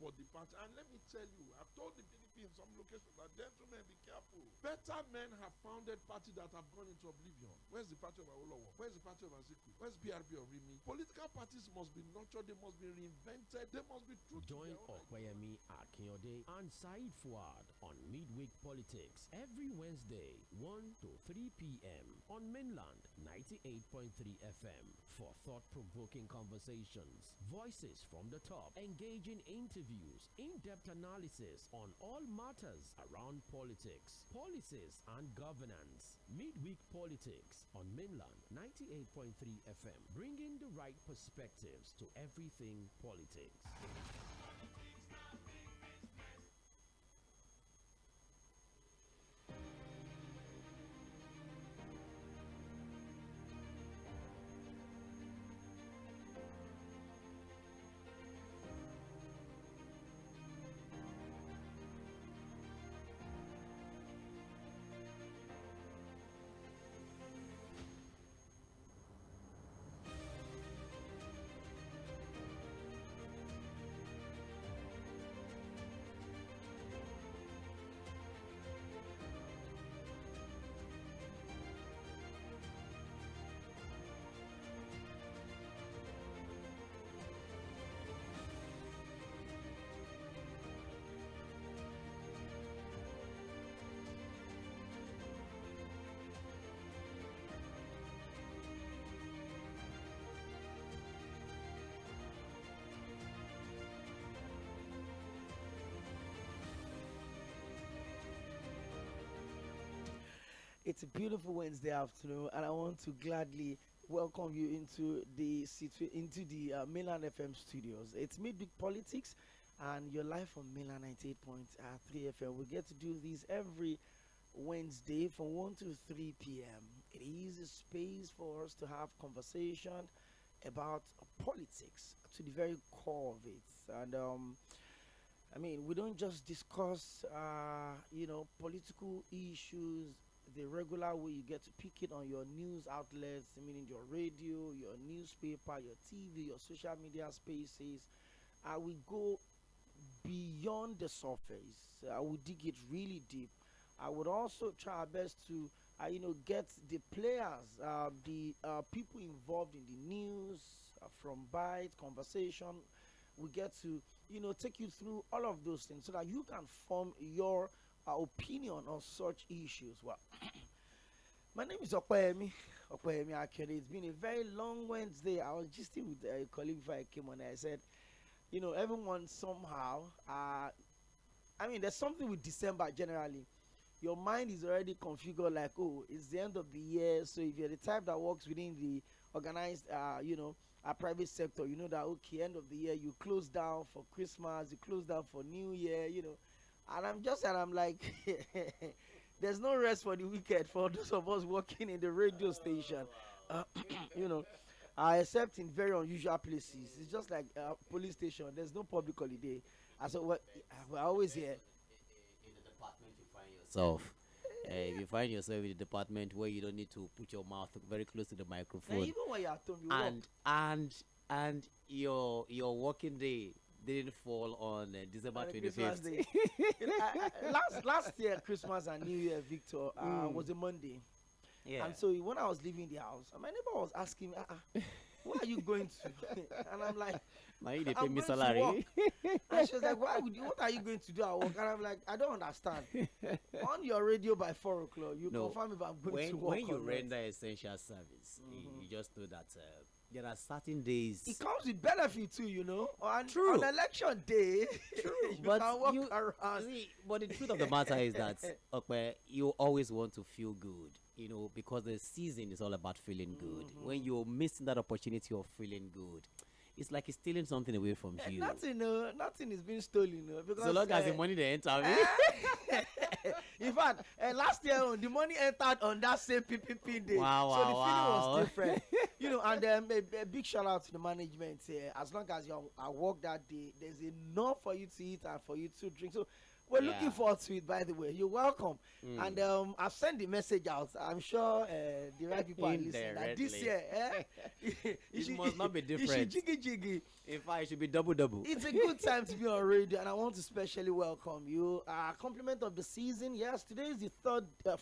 for the party. And let me tell you, I've told the PDP in some locations that, gentlemen, be careful. Better men have founded parties that have gone into oblivion. Where's the party of Awolowo? Where's the party of Azikiwe? Where's PRP of Rimi? Political parties must be nurtured, they must be reinvented, they must be true. Join Okweyemi Akinyode and Said Fuad on Midweek Politics every Wednesday, 1 to 3 p.m. on Mainland 98.3 FM for thought-provoking conversations, voices from the top, engaging interviews, in-depth analysis on all matters around politics, policies, and governance. Midweek Politics on Mainland 98.3 FM, bringing the right perspectives to everything politics. It's a beautiful Wednesday afternoon, and I want to gladly welcome you into the Mainland FM studios. It's Midweek Politics, and you're live on Mainland 98.3 FM. We get to do this every Wednesday from 1 to 3 p.m. It is a space for us to have conversation about politics to the very core of it. And I mean, we don't just discuss, political issues the regular way you get to pick it on your news outlets, meaning your radio, your newspaper, your TV, your social media spaces. We go beyond the surface. We dig it really deep. I would also try our best to, get the players, the people involved in the news, from bite, conversation. We get to, take you through all of those things so that you can form your opinion on such issues. Well, my name is Okweyemi Akinyode. It's been a very long Wednesday. I was just with a colleague before I came on. I said, everyone somehow, there's something with December generally. Your mind is already configured like, oh, it's the end of the year. So if you're the type that works within the organized, a private sector, you know that, okay, end of the year, you close down for Christmas, you close down for New Year, And I'm like, there's no rest for the wicked for those of us working in the radio station, except in very unusual places. It's just like a police station. There's no public holiday. We're always here. In the department you find yourself. If you find yourself in a department where you don't need to put your mouth very close to the microphone. And even when you're at home, you work. And your working day didn't fall on December 25th. last year, Christmas and New Year, Victor, was a Monday. Yeah. And so when I was leaving the house, my neighbor was asking me, where are you going to? And I'm like, they pay me salary. And she was like, what are you going to do at work? And I'm like, I don't understand. On your radio by 4 o'clock, you confirm if I'm going to work. When you render essential service, you just know that there are certain days. It comes with benefit too, True. On election day, true. you can walk around. See, but the truth of the matter is that you always want to feel good, because the season is all about feeling good. When you're missing that opportunity of feeling good, it's like it's stealing something away from you. Nothing is being stolen, because so long as the money they enter. In fact, last year the money entered on that same PPP day. So the feeling was different. And a big shout out to the management here. As long as you work that day, there's enough for you to eat and for you to drink. So We're looking forward to it, by the way. You're welcome. And I've sent the message out. I'm sure the right people are listening. That this year, it must not be different. It should jiggy. In fact, it should be double. It's a good time to be on radio, and I want to specially welcome you. Compliment of the season. Yes, today is the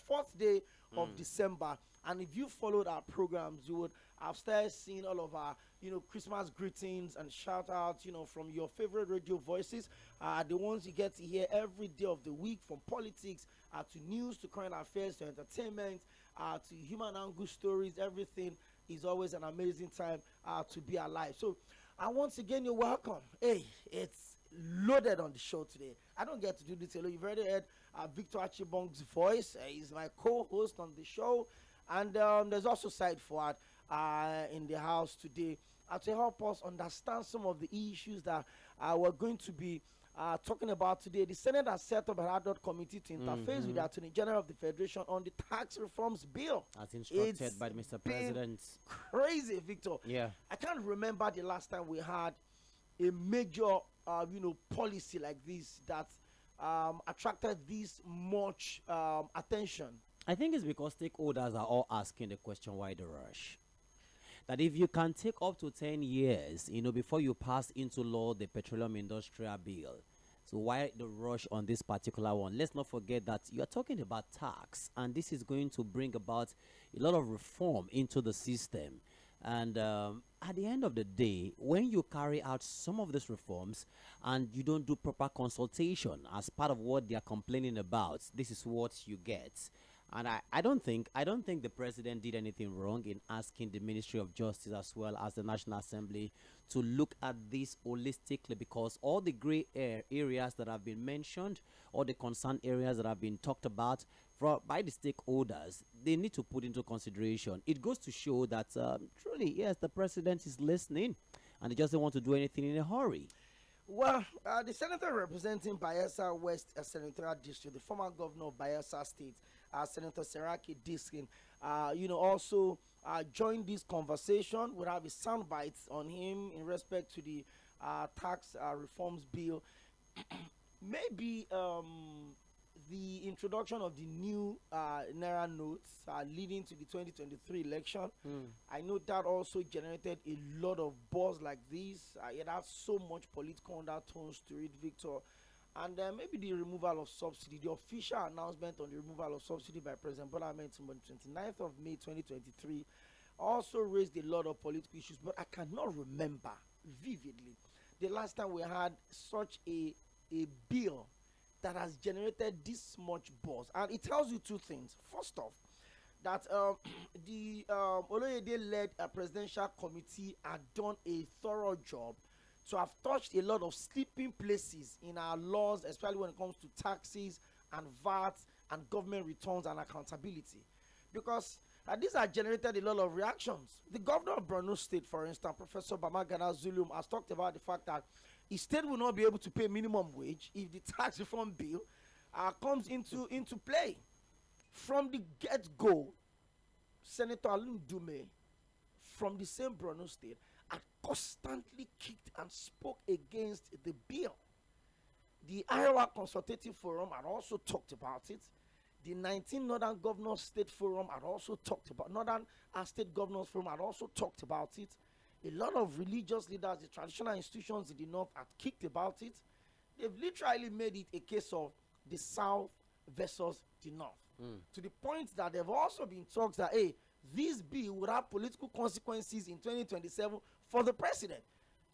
fourth day of December. And if you followed our programs, you would have started seeing all of our, Christmas greetings and shout outs, from your favorite radio voices. The ones you get to hear every day of the week, from politics to news to current affairs to entertainment to human angle stories. Everything is always an amazing time to be alive. So, once again, you're welcome. Hey, it's loaded on the show today. I don't get to do this alone. You've already heard Victor Achibong's voice. He's my co-host on the show. And there's also Side Forward in the house today to help us understand some of the issues that we're going to be talking about today. The Senate has set up an ad hoc committee to interface with the Attorney General of the Federation on the tax reforms bill. As instructed by Mr. President. Crazy, Victor. Yeah. I can't remember the last time we had a major, policy like this that attracted this much attention. I think it's because stakeholders are all asking the question, why the rush? That if you can take up to 10 years, before you pass into law the petroleum industrial bill, so why the rush on this particular one? Let's not forget that you're talking about tax, and this is going to bring about a lot of reform into the system. And at the end of the day, when you carry out some of these reforms and you don't do proper consultation as part of what they are complaining about, this is what you get. And I don't think the president did anything wrong in asking the Ministry of Justice as well as the National Assembly to look at this holistically, because all the gray areas that have been mentioned, all the concerned areas that have been talked about by the stakeholders, they need to put into consideration. It goes to show that truly, yes, the president is listening and he doesn't want to do anything in a hurry. Well, the senator representing Bayelsa West Senatorial District, the former governor of Bayelsa State, Senator Seraki Diskin, also joined this conversation. We'll have a sound bites on him in respect to the tax reforms bill. Maybe the introduction of the new Naira notes leading to the 2023 election. I know that also generated a lot of buzz like this. It has so much political undertones to it, Victor. And maybe the removal of subsidy, the official announcement on the removal of subsidy by President Bola Ahmed Tinubu on the 29th of May 2023 also raised a lot of political issues. But I cannot remember vividly the last time we had such a bill that has generated this much buzz. And it tells you two things. First off, that the Oloyede-led presidential committee had done a thorough job to have touched a lot of sleeping places in our laws, especially when it comes to taxes and VAT and government returns and accountability. Because these have generated a lot of reactions. The governor of Borno State, for instance, Professor Babagana Zulum, has talked about the fact that his state will not be able to pay minimum wage if the tax reform bill comes into play. From the get-go, Senator Alun Dume, from the same Borno State, had constantly kicked and spoke against the bill. The Iowa Consultative Forum had also talked about it. The 19 Northern Governors State Forum had also talked about Northern State Governors Forum had also talked about it. A lot of religious leaders, the traditional institutions in the North had kicked about it. They've literally made it a case of the South versus the North. To the point that there have also been talks that, hey, this bill would have political consequences in 2027 for the president.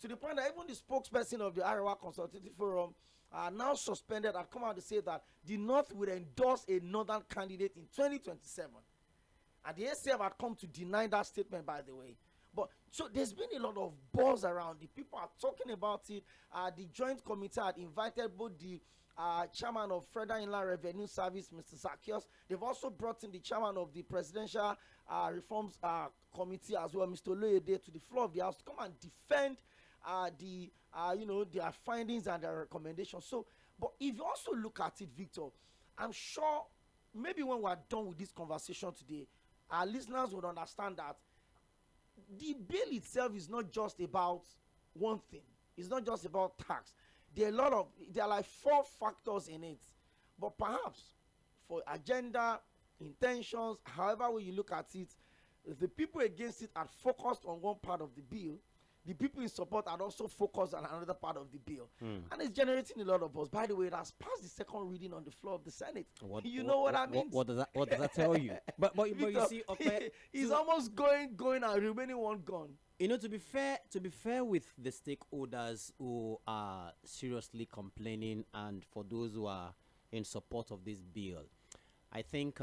To the point that even the spokesperson of the Iowa Consultative Forum are now suspended and come out to say that the North will endorse a Northern candidate in 2027. And the ACF had come to deny that statement, by the way. But so there's been a lot of buzz around it. People are talking about it. The Joint Committee had invited both the chairman of Federal Inland Revenue Service, Mr. Zacchaeus. They've also brought in the chairman of the Presidential Reforms Committee as well, Mr. Oloyede, to the floor of the House to come and defend their findings and their recommendations. So, but if you also look at it, Victor, I'm sure maybe when we're done with this conversation today, our listeners would understand that the bill itself is not just about one thing. It's not just about tax. there are like 4 factors in it. But perhaps for agenda, intentions, however way you look at it, the people against it are focused on one part of the bill. The people in support are also focused on another part of the bill. And it's generating a lot of buzz. By the way, it has passed the second reading on the floor of the Senate. What I mean? What does that tell you? But you see, okay, he's almost going and remaining one gone. You know, to be fair with the stakeholders who are seriously complaining and for those who are in support of this bill, I think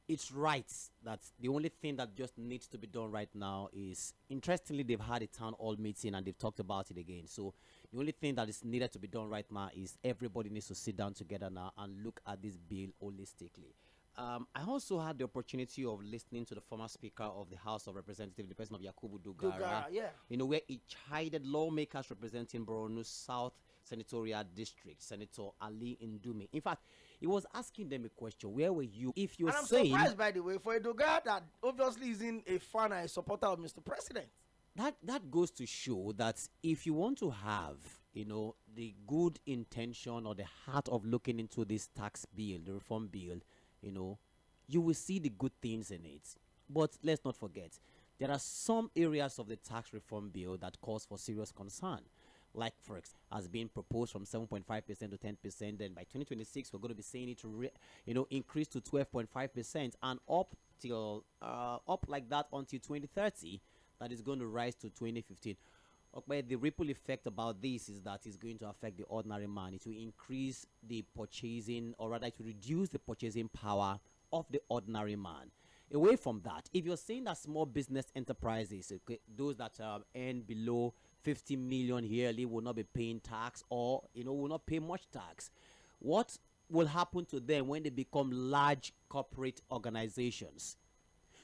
it's right that the only thing that just needs to be done right now is, interestingly, they've had a town hall meeting and they've talked about it again. So the only thing that is needed to be done right now is everybody needs to sit down together now and look at this bill holistically. I also had the opportunity of listening to the former Speaker of the House of Representatives, the person of Yakubu Dogara, you know, where he chided lawmakers representing Borno South Senatorial District, Senator Ali Ndume. In fact, he was asking them a question: where were you if you're saying? I'm surprised, by the way, for a Dogara that obviously isn't a fan and a supporter of Mr. President. That goes to show that if you want to have, you know, the good intention or the heart of looking into this tax bill, the reform bill, you know, you will see the good things in it. But let's not forget, there are some areas of the tax reform bill that cause for serious concern. Like, for example, has been proposed from 7.5% to 10%. Then by 2026, we're going to be saying it to, increase to 12.5% and up like that until 2030. That is going to rise to 2015. Okay, the ripple effect about this is that it's going to affect the ordinary man. It will increase the purchasing, or rather, it will reduce the purchasing power of the ordinary man. Away from that, if you're saying that small business enterprises, okay, those that earn below 50 million yearly will not be paying tax, or will not pay much tax, what will happen to them when they become large corporate organizations?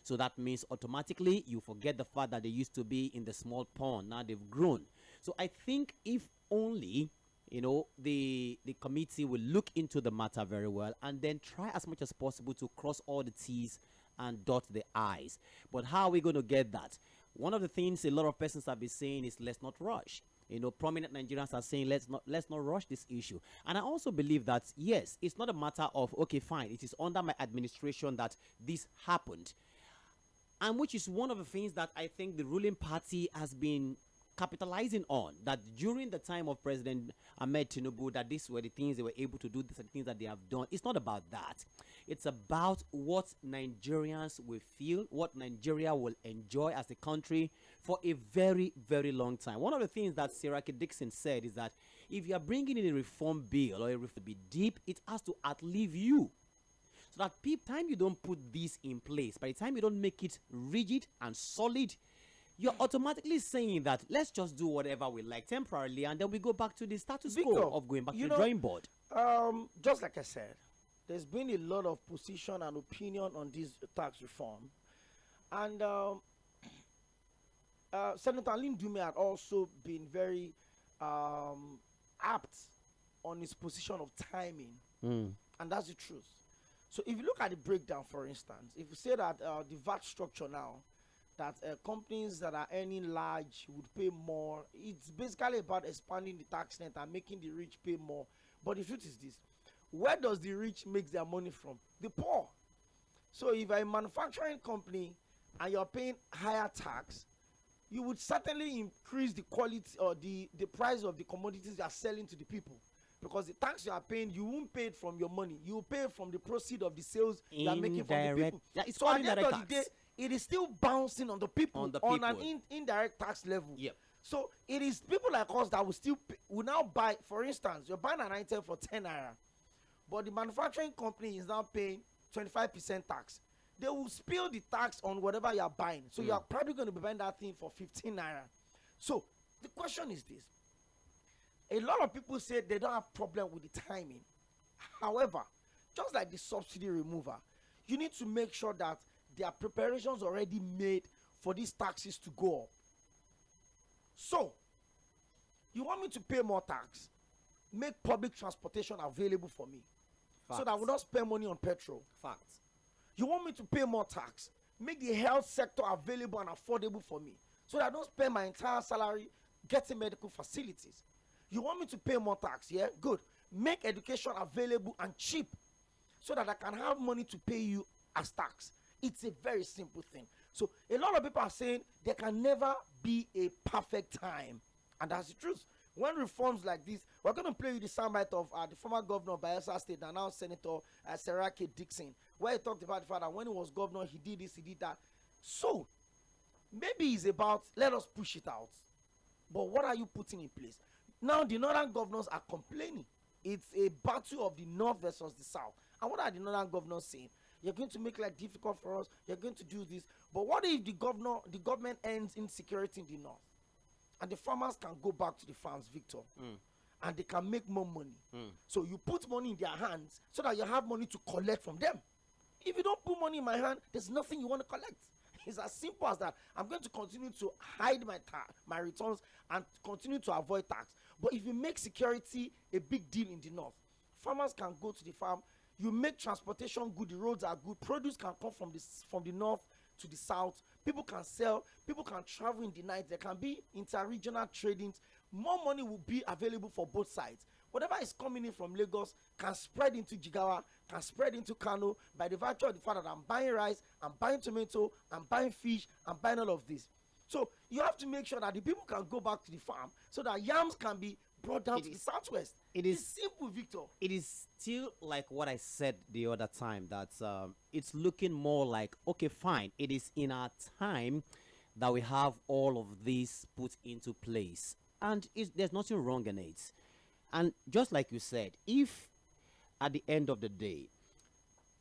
So that means automatically you forget the fact that they used to be in the small pond. Now they've grown. So I think if only the committee will look into the matter very well and then try as much as possible to cross all the T's and dot the I's. But how are we going to get that? One of the things a lot of persons have been saying is let's not rush. Prominent Nigerians are saying let's not rush this issue. And I also believe that, yes, it's not a matter of, okay, fine, it is under my administration that this happened. And which is one of the things that I think the ruling party has been capitalizing on, that during the time of President Ahmed Tinubu, that these were the things they were able to do, these are the things that they have done. It's not about that. It's about what Nigerians will feel, what Nigeria will enjoy as a country for a very, very long time. One of the things that Siraki Dixon said is that if you are bringing in a reform bill or a reform bill deep, it has to outlive you. So that by the time you don't put this in place, by the time you don't make it rigid and solid, you're automatically saying that let's just do whatever we like temporarily, and then we go back to the status quo of going back to the drawing board. Just like I said, there's been a lot of position and opinion on this tax reform. And Senator Alin Dume had also been very apt on his position of timing. And that's the truth. So if you look at the breakdown, for instance, if you say that the VAT structure now, that companies that are earning large would pay more, it's basically about expanding the tax net and making the rich pay more. But the truth is this: where does the rich make their money from? The poor. So if you're a manufacturing company and you're paying higher tax, you would certainly increase the quality or the price of the commodities you are selling to the people. Because the tax you are paying, you won't pay it from your money. You will pay it from the proceeds of the sales you are making from the people. Yeah, it's so all at the end indirect of the tax. day, it is still bouncing on the people, on an indirect tax level. Yep. So it is people like us that will still will now buy. For instance, you're buying an item for 10 naira, but the manufacturing company is now paying 25% tax. They will spill the tax on whatever you are buying. So you are probably going to be buying that thing for 15 naira. So the question is this: a lot of people say they don't have problem with the timing. However, just like the subsidy remover, you need to make sure that there are preparations already made for these taxes to go up. So, you want me to pay more tax? Make public transportation available for me. Facts. So that I will not spend money on petrol. Facts. You want me to pay more tax? Make the health sector available and affordable for me. So that I don't spend my entire salary getting medical facilities. You want me to pay more tax? Yeah, good. Make education available and cheap so that I can have money to pay you as tax. It's a very simple thing. So a lot of people are saying there can never be a perfect time, and that's the truth. When reforms like this, we're going to play you the soundbite of the former governor of Bayelsa State, and now Senator Serake Dixon, where he talked about the fact that when he was governor, he did this, he did that. So maybe it's about, let us push it out. But what are you putting in place? Now the northern governors are complaining. It's a battle of the north versus the south. And what are the northern governors saying? You're going to make life difficult for us. You're going to do this. But what if the government ends insecurity in the north? And the farmers can go back to the farms, Victor. And they can make more money. So you put money in their hands so that you have money to collect from them. If you don't put money in my hand, there's nothing you want to collect. It's as simple as that. I'm going to continue to hide my returns and continue to avoid tax. But if you make security a big deal in the north, farmers can go to the farm. You make transportation good, the roads are good, produce can come from the north to the south, people can sell, people can travel in the night, there can be inter-regional tradings, more money will be available for both sides. Whatever is coming in from Lagos can spread into Jigawa, can spread into Kano, by the virtue of the fact that I'm buying rice, I'm buying tomato, I'm buying fish, I'm buying all of this. So you have to make sure that the people can go back to the farm so that yams can be brought down to the southwest. It's simple, Victor. It is still like what I said the other time, that it's looking more like, okay, fine, it is in our time that we have all of this put into place, and there's nothing wrong in it. And just like you said, if at the end of the day,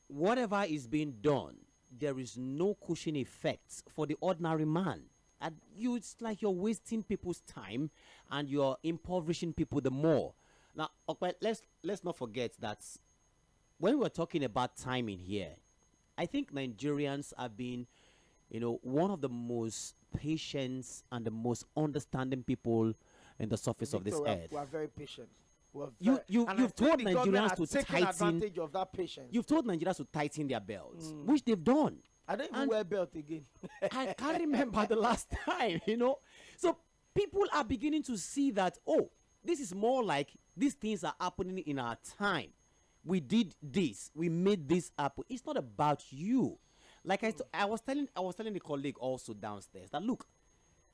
whatever is being done, there is no cushion effects for the ordinary man, and it's like you're wasting people's time and you're impoverishing people the more. Now, okay, let's not forget that when we're talking about timing here, I think Nigerians have been, one of the most patient and the most understanding people in the surface of this earth. We are very patient. You've told Nigerians to tighten advantage of that patience. You've told Nigerians to tighten their belts, which they've done. I don't even wear belt again. I can't remember the last time, So people are beginning to see that, oh, this is more like these things are happening in our time. We did this. We made this happen. It's not about you. Like I was telling the colleague also downstairs that, look,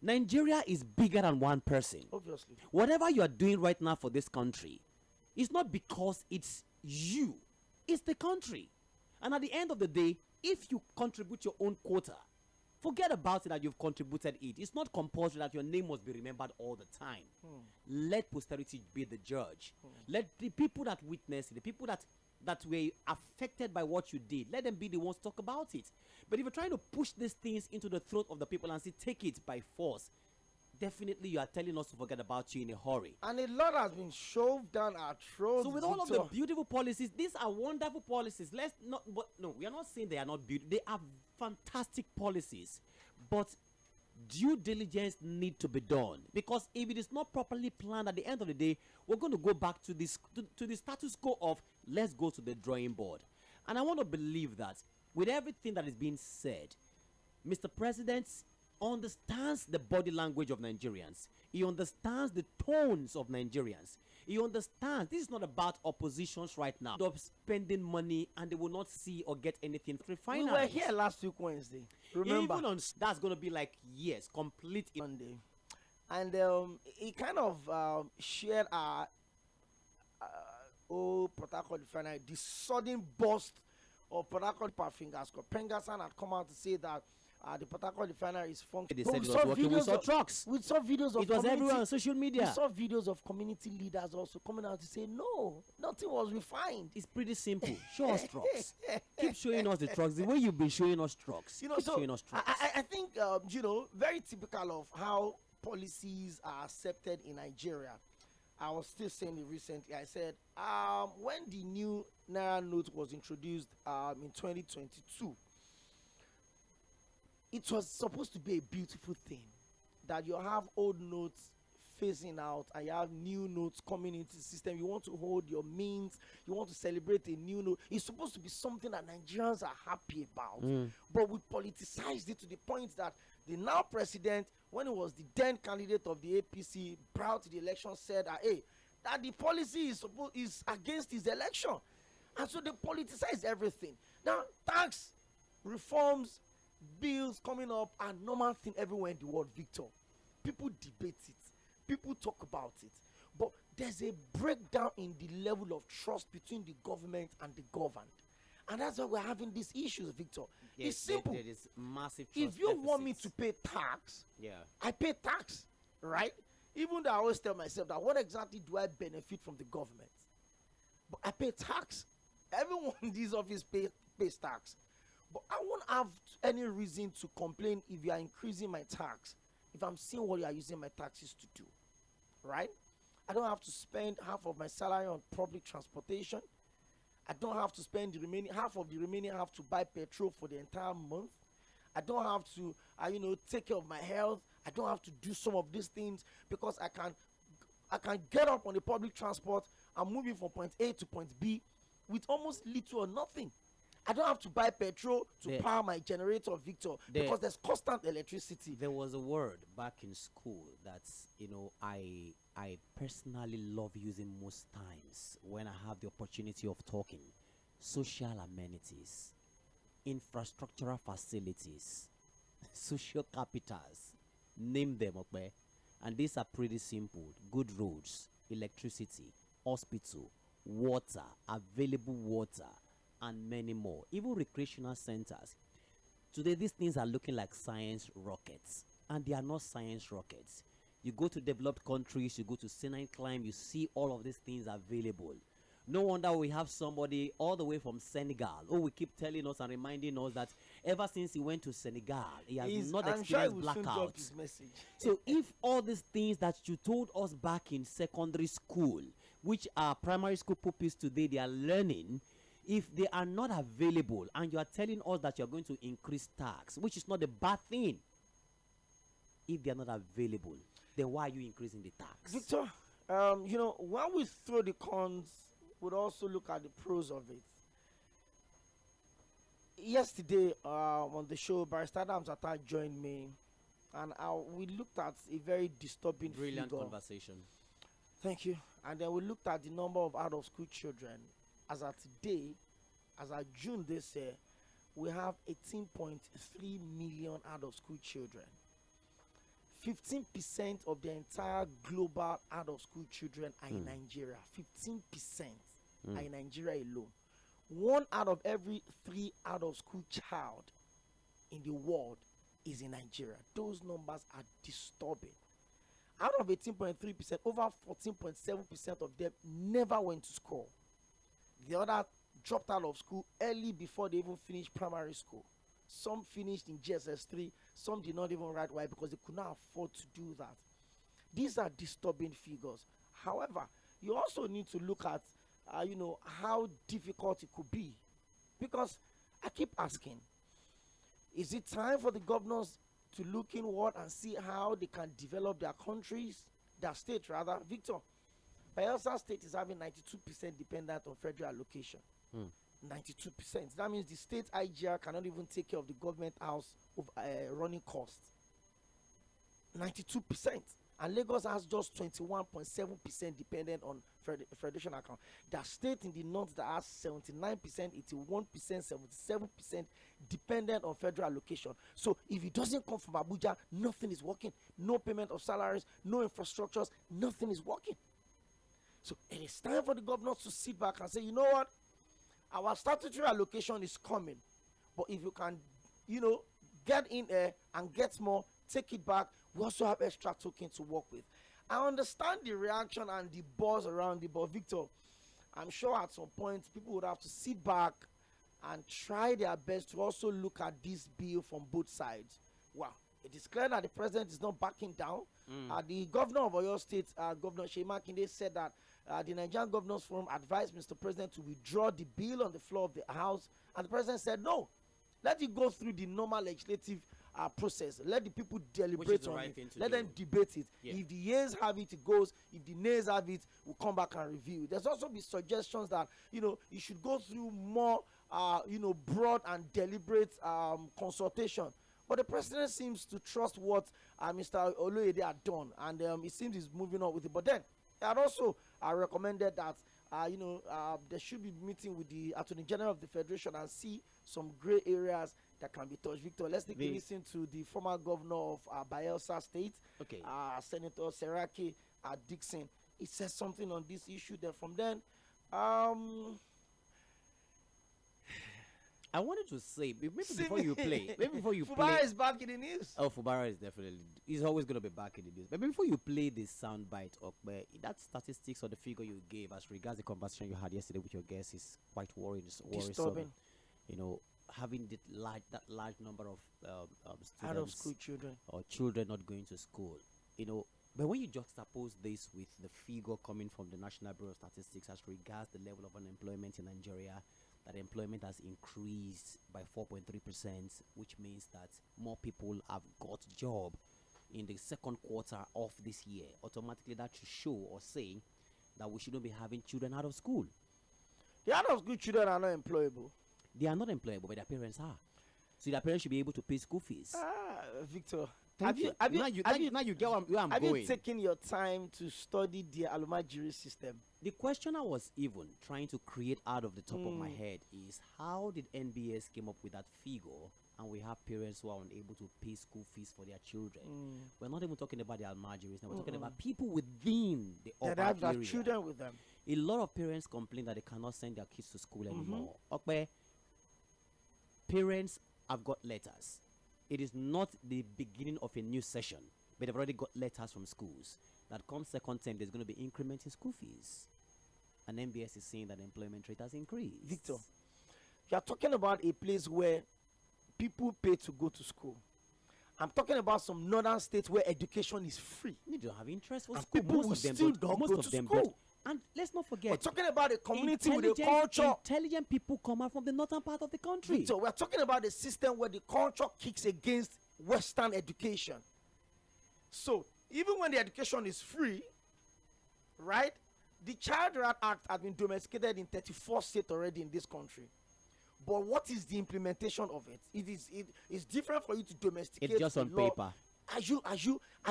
Nigeria is bigger than one person. Obviously. Whatever you are doing right now for this country, it's not because it's you. It's the country. And at the end of the day, if you contribute your own quota, forget about it that you've contributed it. It's not compulsory that your name must be remembered all the time. Let posterity be the judge. Let the people that witnessed it, the people that were affected by what you did, let them be the ones to talk about it. But if you're trying to push these things into the throat of the people and say, take it by force, definitely you are telling us to forget about you in a hurry. And a lot has been shoved down our throats. So with all of the beautiful policies, these are wonderful policies. We are not saying they are not beautiful. They are fantastic policies. But due diligence need to be done, because if it is not properly planned, at the end of the day, we're going to go back to this to the status quo of let's go to the drawing board. And I want to believe that with everything that is being said, Mr. President understands the body language of Nigerians. He understands the tones of Nigerians. He understands this is not about oppositions right now of spending money and they will not see or get anything refined. We were here last week Wednesday. Remember? Even on that's going to be like complete Monday, and he kind of shared our Port Harcourt refinery, the sudden burst of Port Harcourt Pᴏʟɪᴛᴏ. Pengassan had come out to say that the Port Harcourt refinery is functioning. They said it was working. We saw trucks. We saw videos of it was everywhere on social media. We saw videos of community leaders also coming out to say no, nothing was refined. It's pretty simple. Show us trucks. Keep showing us the trucks the way you've been showing us trucks. Keep showing us trucks. I think very typical of how policies are accepted in Nigeria. I was still saying it recently. I said when the new Naira note was introduced in 2022, it was supposed to be a beautiful thing, that you have old notes phasing out and you have new notes coming into the system. You want to hold your means, you want to celebrate a new note. It's supposed to be something that Nigerians are happy about. But we politicized it to the point that The now president, when he was the then candidate of the APC prior to the election, said that, hey, that the policy is against his election. And so they politicize everything. Now, tax reforms, bills coming up are normal thing everywhere in the world, Victor. People debate it. People talk about it. But there's a breakdown in the level of trust between the government and the governed. And that's why we're having these issues, Victor. Yes, it's simple. There is massive trust If you want me to pay tax, I pay tax, right? Even though I always tell myself that what exactly do I benefit from the government? But I pay tax. Everyone in this office pays tax. But I won't have any reason to complain if you are increasing my tax, if I'm seeing what you are using my taxes to do, right? I don't have to spend half of my salary on public transportation. I don't have to spend the remaining half to buy petrol for the entire month. I don't have to, take care of my health. I don't have to do some of these things because I can get up on the public transport and move from point A to point B with almost little or nothing. I don't have to buy petrol to power my generator, Victor, because there's constant electricity. There was a word back in school that's, I personally love using most times when I have the opportunity of talking. Social amenities, infrastructural facilities, social capitals, name them, okay? And these are pretty simple. Good roads, electricity, hospital, water, available water, and many more. Even recreational centers. Today, these things are looking like science rockets, and they are not science rockets. You go to developed countries, you go to Sinai Climb, you see all of these things available. No wonder we have somebody all the way from Senegal who will keep telling us and reminding us that ever since he went to Senegal, he has not experienced blackouts. So if all these things that you told us back in secondary school, which are primary school pupils today, they are learning, if they are not available and you are telling us that you are going to increase tax, which is not a bad thing, if they are not available, then why are you increasing the tax? Victor, when we throw the cons, we'll also look at the pros of it. Yesterday, on the show, Barrister Adams Atta joined me, and we looked at a very disturbing Brilliant figure. Conversation. Thank you. And then we looked at the number of out-of-school children. As of today, as of June this year, we have 18.3 million out-of-school children. 15% of the entire global out-of-school children are in Nigeria. 15% are in Nigeria alone. 1 out of every 3 out-of-school child in the world is in Nigeria. Those numbers are disturbing. Out of 18.3%, over 14.7% of them never went to school. The other dropped out of school early before they even finished primary school. Some finished in GSS 3, some did not even write Y because they could not afford to do that. These are disturbing figures. However, you also need to look at, how difficult it could be. Because I keep asking, is it time for the governors to look inward and see how they can develop their countries, their states rather? Victor, Bayelsa State is having 92% dependent on federal allocation. 92%. That means the state IGR cannot even take care of the government house of running costs. 92%. And Lagos has just 21.7% dependent on federation account. There are states in the north that has 79%, 81%, 77% dependent on federal allocation. So if it doesn't come from Abuja, nothing is working. No payment of salaries, no infrastructures, nothing is working. So it is time for the governors to sit back and say, you know what? Our statutory allocation is coming. But if you can, get in there and get more, take it back. We also have extra tokens to work with. I understand the reaction and the buzz around it, but Victor, I'm sure at some point people would have to sit back and try their best to also look at this bill from both sides. Well, it is clear that the president is not backing down. The governor of Oyo State, Governor Shemakinde, said that the Nigerian Governors Forum advised Mr. President to withdraw the bill on the floor of the House, and the president said no. Let it go through the normal legislative process. Let the people deliberate on it. Let them debate it. Yeah. If the yeas have it, it goes. If the nays have it, we'll come back and review. There's also been suggestions that you should go through more broad and deliberate consultation But the president seems to trust what Mr. Oloyede had done, and it seems he's moving on with it. But then he had also recommended that there should be meeting with the Attorney General of the Federation and see some gray areas that can be touched. Victor, let's take a listen to the former governor of Bayelsa State, Senator Seraki Dixon. He says something on this issue. Then from then, I wanted to say, maybe before you play, Fubara is back in the news. Oh, Fubara is definitely, he's always going to be back in the news. But before you play this soundbite, that statistics or the figure you gave as regards the conversation you had yesterday with your guests is quite worrisome. Disturbing. Having that large number of students, out of school children, or children not going to school, But when you juxtapose this with the figure coming from the National Bureau of Statistics as regards the level of unemployment in Nigeria, that employment has increased by 4.3%, which means that more people have got job in the second quarter of this year. Automatically, that should show or say that we shouldn't be having children out of school. The out of school children are not employable. They are not employable, but their parents are. So their parents should be able to pay school fees. Victor, Now you get where I'm have going. you taken your time to study the Alumajiri system? The question I was even trying to create out of the top of my head is, how did NBS came up with that figure, and we have parents who are unable to pay school fees for their children? We're not even talking about the Almajiris now. We're talking about people within the urban That have their area. children with them. A lot of parents complain that they cannot send their kids to school anymore. Okay, parents have got letters. It is not the beginning of a new session, but they've already got letters from schools that come second term there's going to be increment in school fees. And NBS is saying that the employment rate has increased. Victor, you are talking about a place where people pay to go to school. I'm talking about some northern states where education is free. They don't have interest for And school. people will still don't go to school. And let's not forget, We're talking about a community with a culture. Intelligent people come out from the northern part of the country. Victor, we're talking about a system where the culture kicks against Western education. So even when the education is free, right? The Child Right Act has been domesticated in 34 states already in this country. But what is the implementation of it? It's different for you to domesticate. It's just on law. paper. Are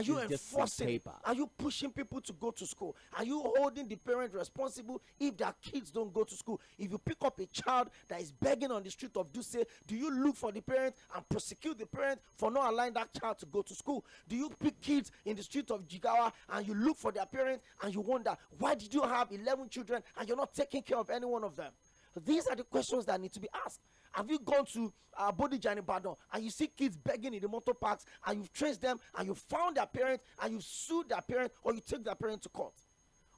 you enforcing? Are you pushing people to go to school? Are you holding the parent responsible if their kids don't go to school? If you pick up a child that is begging on the street of Duse, do you look for the parent and prosecute the parent for not allowing that child to go to school? Do you pick kids in the street of Jigawa and you look for their parent and you wonder, why did you have 11 children and you're not taking care of any one of them? These are the questions that need to be asked. Have you gone to Bodija and Ibadan and you see kids begging in the motor parks and you've traced them and you found their parent and you've sued their parent, or you take their parent to court?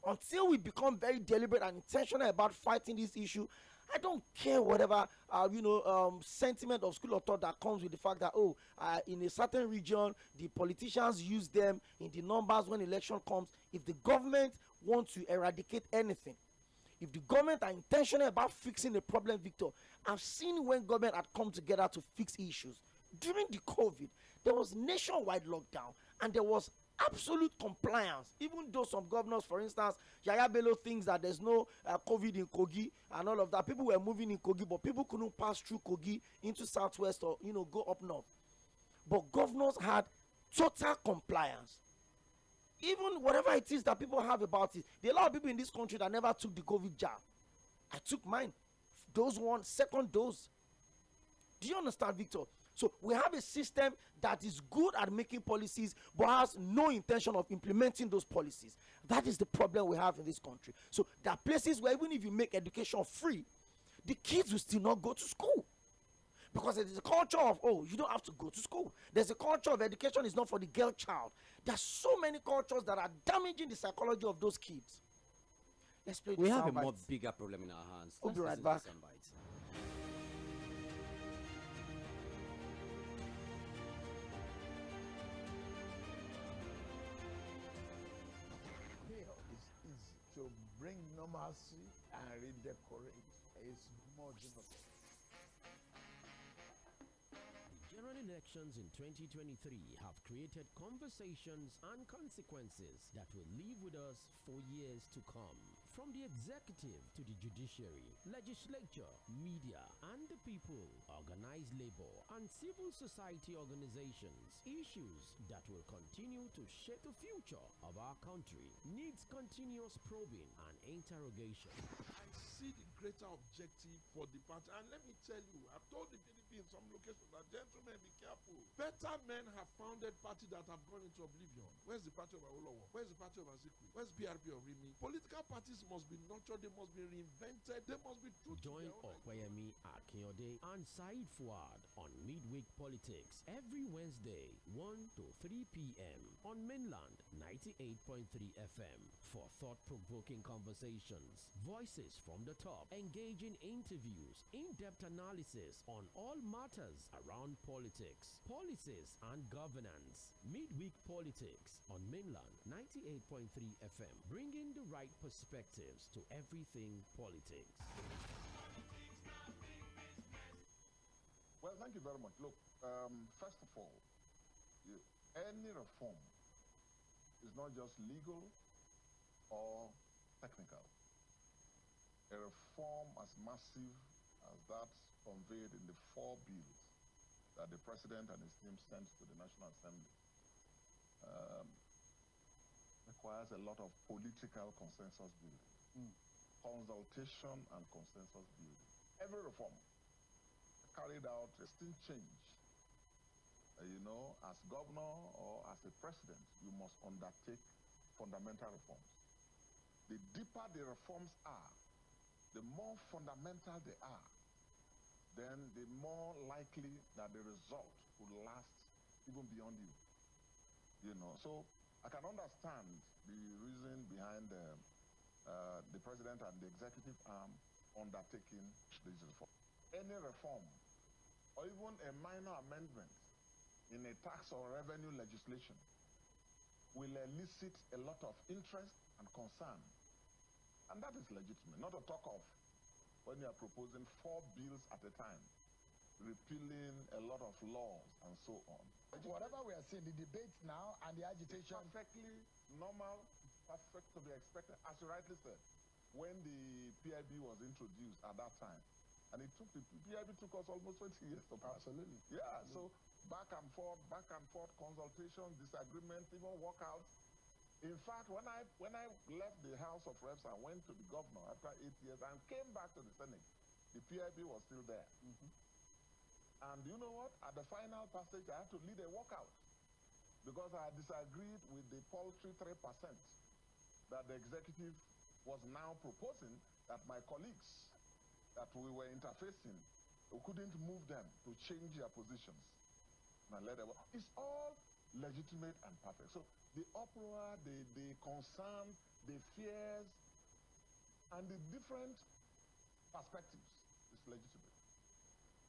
Until we become very deliberate and intentional about fighting this issue, I don't care whatever sentiment of school of thought that comes with the fact that in a certain region the politicians use them in the numbers when election comes. If the government wants to eradicate anything, if the government are intentional about fixing the problem, Victor, I've seen when government had come together to fix issues. During the COVID, there was nationwide lockdown and there was absolute compliance. Even though some governors, for instance, Yaya Bello thinks that there's no COVID in Kogi and all of that. People were moving in Kogi, but people couldn't pass through Kogi into Southwest or, go up north. But governors had total compliance. Even whatever it is that people have about it, there are a lot of people in this country that never took the COVID jab. I took mine. Those one, second dose. Do you understand, Victor? So we have a system that is good at making policies but has no intention of implementing those policies. That is the problem we have in this country. So there are places where even if you make education free, the kids will still not go to school. Because it is a culture of, you don't have to go to school. There's a culture of education is not for the girl child. There's so many cultures that are damaging the psychology of those kids. Let's play We the have a soundbite. more bigger problem in our hands. We'll be Let's right listen to back. the soundbite. Is to bring normalcy and redecorate. It's more difficult. The general elections in 2023 have created conversations and consequences that will live with us for years to come. from the executive to the judiciary, legislature, media, and the people, organized labor, and civil society organizations. Issues that will continue to shape the future of our country needs continuous probing and interrogation. I see the greater objective for the party. And let me tell you, I've told the PDP in some locations that, gentlemen, be careful. Better men have founded parties that have gone into oblivion. Where's the party of O괘ᴏᴡ? Where's the party of Azikiwe? Where's PRP of Rimi? Political parties must be nurtured, they must be reinvented, they must be true to Join their own Tᴏɪᴛᴛᴇʀ and Mŝɪ on Midweek Politics every Wednesday, 1 to 3 p.m. on Mainland 98.3 FM for thought-provoking conversations, voices from the top, engaging interviews, in-depth analysis on all matters around politics, policies, and governance. Midweek Politics on Mainland 98.3 FM, bringing the right perspectives to everything politics. Well, thank you very much. Look, first of all, any reform is not just legal or technical. A reform as massive as that conveyed in the 4 bills that the President and his team sent to the National Assembly requires a lot of political consensus building, consultation and consensus building. Every reform carried out a distinct change. As governor or as a president, you must undertake fundamental reforms. The deeper the reforms are, the more fundamental they are, then the more likely that the result will last even beyond you. So I can understand the reason behind the president and the executive arm undertaking this reform. Any reform, or even a minor amendment in a tax or revenue legislation, will elicit a lot of interest and concern. And that is legitimate, not to talk of when you are proposing 4 bills at a time, repealing a lot of laws and so on. Whatever we are seeing, the debates now and the agitation. It's perfectly normal, perfect to be expected, as you rightly said. When the PIB was introduced at that time, and the PIB took us almost 20 years to pass. Absolutely. Yeah, so back and forth, consultation, disagreement, even walkouts. In fact, when I left the House of Reps and went to the governor after 8 years and came back to the Senate, the PIB was still there. And you know what? At the final passage, I had to lead a walkout because I disagreed with the paltry 3% that the executive was now proposing, that my colleagues that we were interfacing, we couldn't move them to change their positions. And I let them. It's all legitimate and perfect. So the uproar, the concern, the fears, and the different perspectives is legitimate.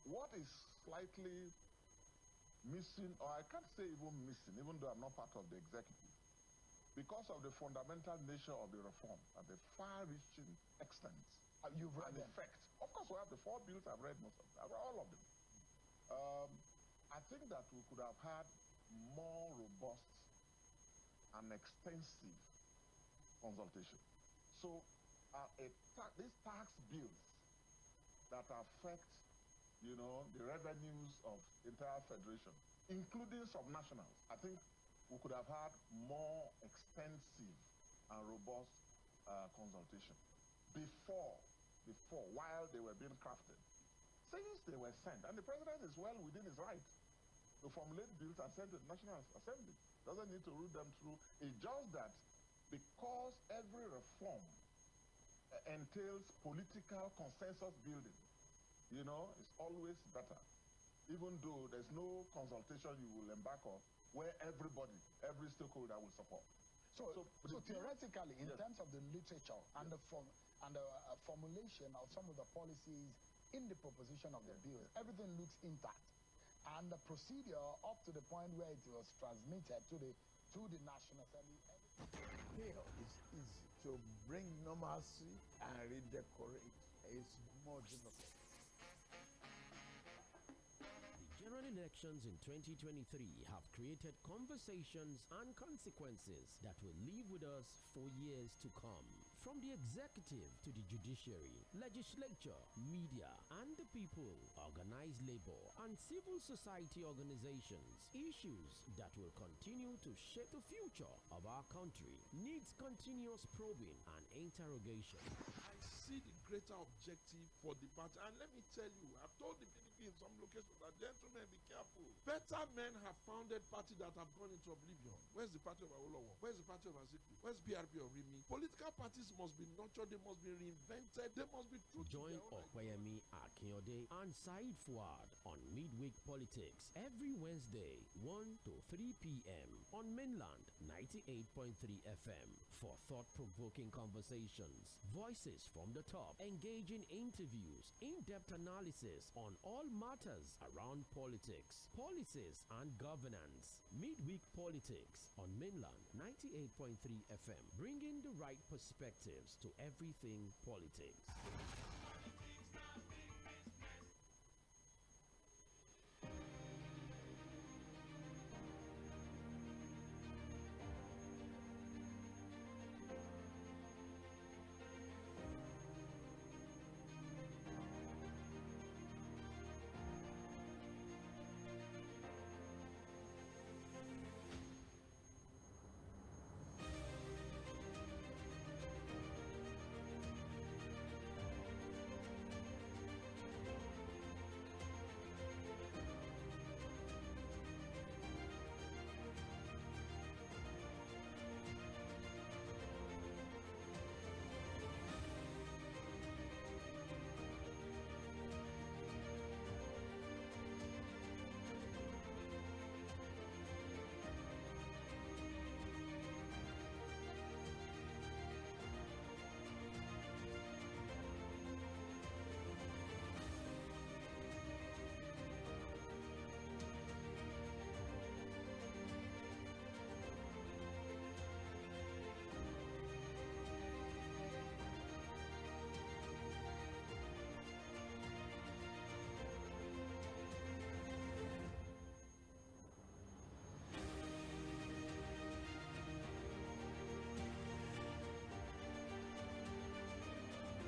What is slightly missing, or I can't say even missing, even though I'm not part of the executive, because of the fundamental nature of the reform and the far-reaching extent You've read and them. effect. Of course, we have the 4 bills. I've read most of them. I've read all of them. I think that we could have had more robust and extensive consultation. So these tax bills that affect, the revenues of the entire federation, including subnationals, I think we could have had more extensive and robust consultation before, while they were being crafted. Since they were sent, and the president is well within his right to formulate bills and send to the National Assembly. Doesn't need to read them through. It's just that because every reform entails political consensus building, it's always better, even though there's no consultation you will embark on where every stakeholder will support. So theoretically, in Yes. terms of the literature and the formulation of some of the policies in the proposition of the bill, everything looks intact. And the procedure up to the point where it was transmitted to the National Assembly. Here is easy. To bring normalcy and redecorate is more difficult. The general elections in 2023 have created conversations and consequences that will live with us for years to come. from the executive to the judiciary, legislature, media, and the people, organized labor, and civil society organizations. Issues that will continue to shape the future of our country needs continuous probing and interrogation. I see the greater objective for the party. And let me tell you, I've told the PDP in some locations that, gentlemen, be careful. Better men have founded parties that have gone into oblivion. Where's the party of O괘ᴜᴡᴜ? Where's the party of Azikiwe? Where's PRP of Rimi? Political parties must be nurtured, they must be reinvented, they must be true to Join their own Tᴏɪᴛᴛᴇʀ and Pᴏʟɪᴛᴏ on Midweek Politics every Wednesday, 1 to 3 p.m. on Mainland 98.3 FM for thought-provoking conversations, voices from the top, engaging interviews, in-depth analysis on all matters around politics, policies, and governance. Midweek Politics on Mainland 98.3 FM, bringing the right perspectives to everything politics.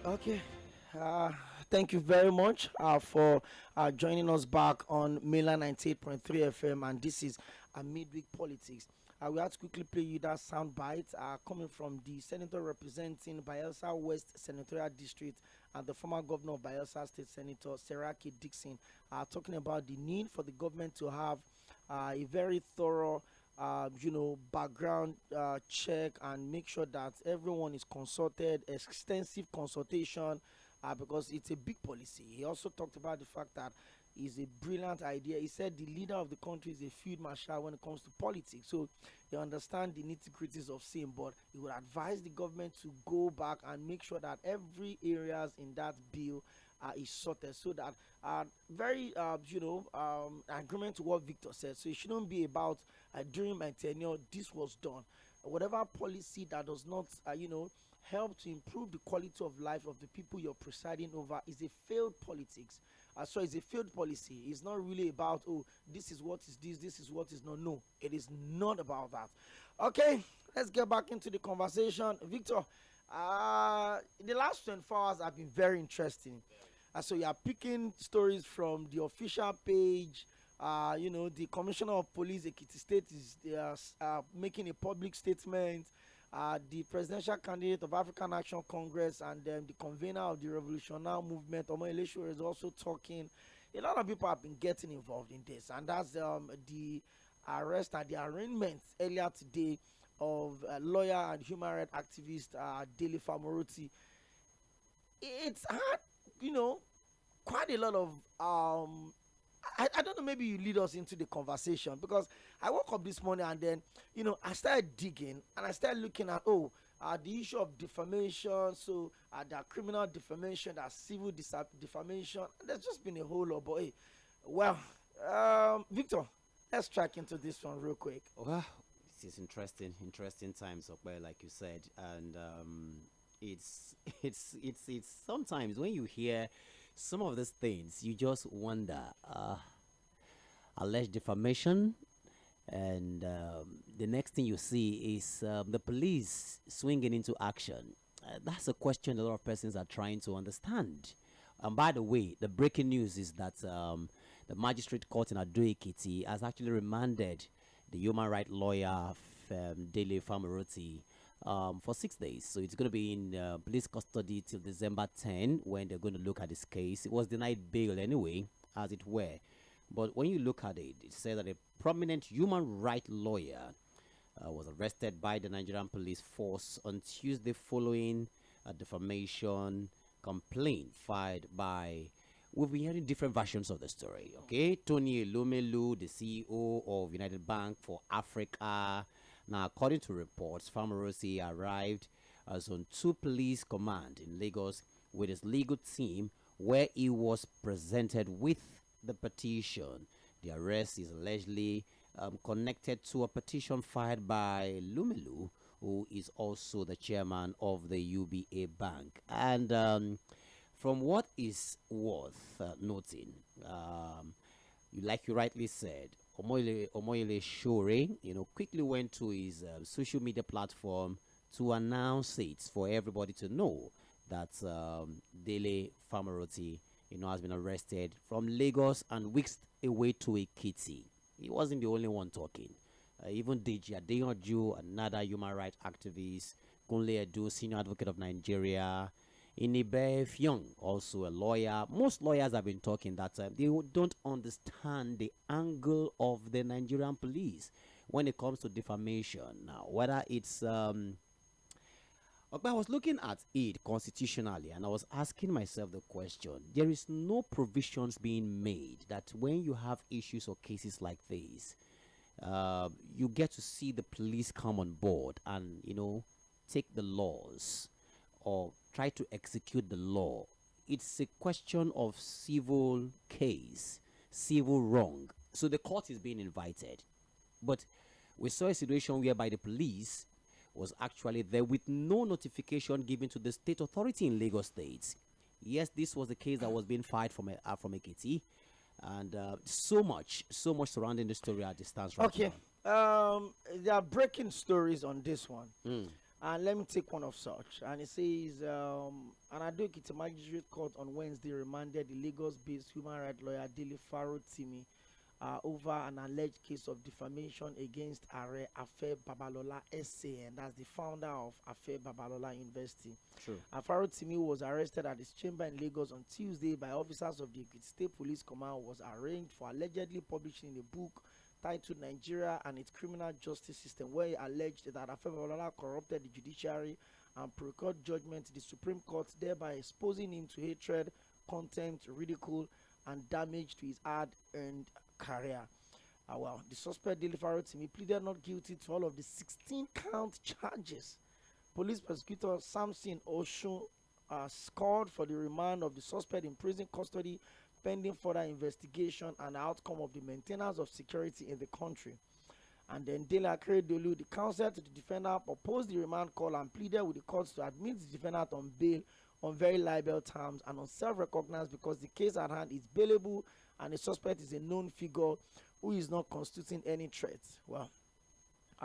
Okay. Thank you very much for joining us back on Mainland 98.3 FM, and this is Midweek Politics. We have to quickly play you that sound bite coming from the senator representing Bayelsa West Senatorial District and the former governor of Bayelsa State, Senator Seraki Dixon, talking about the need for the government to have a very thorough background check and make sure that everyone is consulted, extensive consultation, because it's a big policy. He also talked about the fact that it's a brilliant idea. He said the leader of the country is a field marshal when it comes to politics, so you understand the nitty-gritties of same, but he would advise the government to go back and make sure that every areas in that bill is sorted, so that very agreement to what Victor said. So it shouldn't be about during my tenure this was done. Whatever policy that does not help to improve the quality of life of the people you're presiding over is a failed politics. So it's a failed policy. It's not really about, oh, this is what is this is what is not. No, it is not about that. Okay, let's get back into the conversation. Victor, the last 24 hours have been very interesting. So you are picking stories from the official page. The commissioner of police, Ekiti State, is making a public statement. The presidential candidate of African Action Congress and the convener of the revolutionary movement, Omoyele, is also talking. A lot of people have been getting involved in this, and that's the arrest and the arraignment earlier today of lawyer and human rights activist Dele Famoroti. It's had, quite a lot of I don't know, maybe you lead us into the conversation, because I woke up this morning and then, I started digging and I started looking at, the issue of defamation, so the criminal defamation, the civil defamation. There's just been a whole lot, but Victor, let's track into this one real quick. Well, this is interesting times, like you said, and it's sometimes when you hear some of these things, you just wonder, alleged defamation, and the next thing you see is the police swinging into action. That's a question a lot of persons are trying to understand. And by the way, the breaking news is that the magistrate court in Ado-Ekiti has actually remanded the human rights lawyer Dele Famoroti for 6 days. So it's going to be in police custody till December 10 when they're going to look at this case. It was denied bail anyway, as it were. But when you look at it, it says that a prominent human rights lawyer was arrested by the Nigerian police force on Tuesday following a defamation complaint filed by, we've been hearing different versions of the story, okay? Tony Elumelu, the CEO of United Bank for Africa. Now, according to reports, Famoroti arrived as on 2 police command in Lagos with his legal team, where he was presented with the petition. The arrest is allegedly connected to a petition filed by Lumelu, who is also the chairman of the UBA Bank. And from what is worth noting, like you rightly said, Omoyele Shore, quickly went to his social media platform to announce it for everybody to know that Dele Famoroti, has been arrested from Lagos and whisked away to Ekiti. He wasn't the only one talking. Even Deji Adeyanju, another human rights activist, Kunle Edu, senior advocate of Nigeria, Inibe Fyong, also a lawyer. Most lawyers have been talking that they don't understand the angle of the Nigerian police when it comes to defamation. Now, whether it's I was looking at it constitutionally, and I was asking myself the question: there is no provisions being made that when you have issues or cases like this, you get to see the police come on board and take the laws or try to execute the law. It's a question of civil case, civil wrong. So the court is being invited. But we saw a situation whereby the police was actually there with no notification given to the state authority in Lagos State. Yes, this was the case that was being filed from Ekiti. And so much surrounding the story at distance right now. There are breaking stories on this one. And let me take one of such. And it says, an Ado-Ekiti Magistrate Court on Wednesday remanded the Lagos-based human rights lawyer Dele Famoroti over an alleged case of defamation against Are Afe Babalola SAN. That's the founder of Afe Babalola University. True. Famoroti was arrested at his chamber in Lagos on Tuesday by officers of the Ekiti State Police Command. Was arraigned for allegedly publishing a book titled Nigeria and its Criminal Justice System, where he alleged that Afe Babalola corrupted the judiciary and procured judgment to the Supreme Court, thereby exposing him to hatred, contempt, ridicule, and damage to his hard-earned career. The suspect Dele Famoroti pleaded not guilty to all of the 16-count charges. Police prosecutor Samson Oshun called for the remand of the suspect in prison custody pending further investigation and outcome of the maintenance of security in the country. And then Dele Akeredolu, the counsel to the defendant, opposed the remand call and pleaded with the courts to admit the defendant on bail on very liable terms and on self-recognized because the case at hand is bailable and the suspect is a known figure who is not constituting any threat.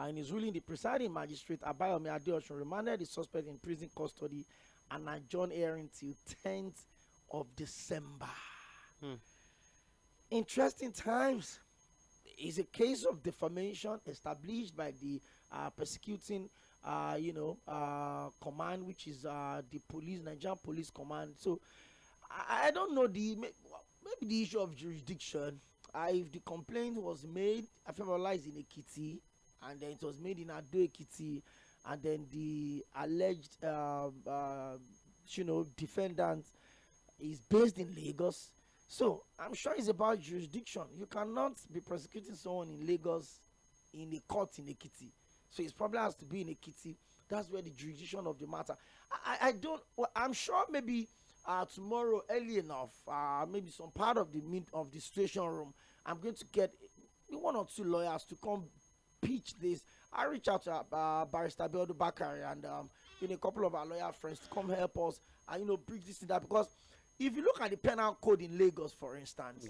In his ruling, the presiding magistrate Abayomi Adeosun remanded the suspect in prison custody and adjourned hearing till 10th of December. Interesting times. It's a case of defamation established by the persecuting command, which is the police, Nigerian Police Command. So I don't know maybe the issue of jurisdiction. If the complaint was made, I feel like in Ekiti, and then it was made in Ado-Ekiti, and then the alleged defendant is based in Lagos. So I'm sure it's about jurisdiction. You cannot be prosecuting someone in Lagos in a court in Ekiti. So it probably has to be in Ekiti. That's where the jurisdiction of the matter. I'm sure maybe tomorrow early enough, maybe some part of the situation room, I'm going to get one or two lawyers to come pitch this. I reach out to Barrister Biodun Bakari and a couple of our lawyer friends to come help us and bridge this to that, because if you look at the penal code in Lagos, for instance,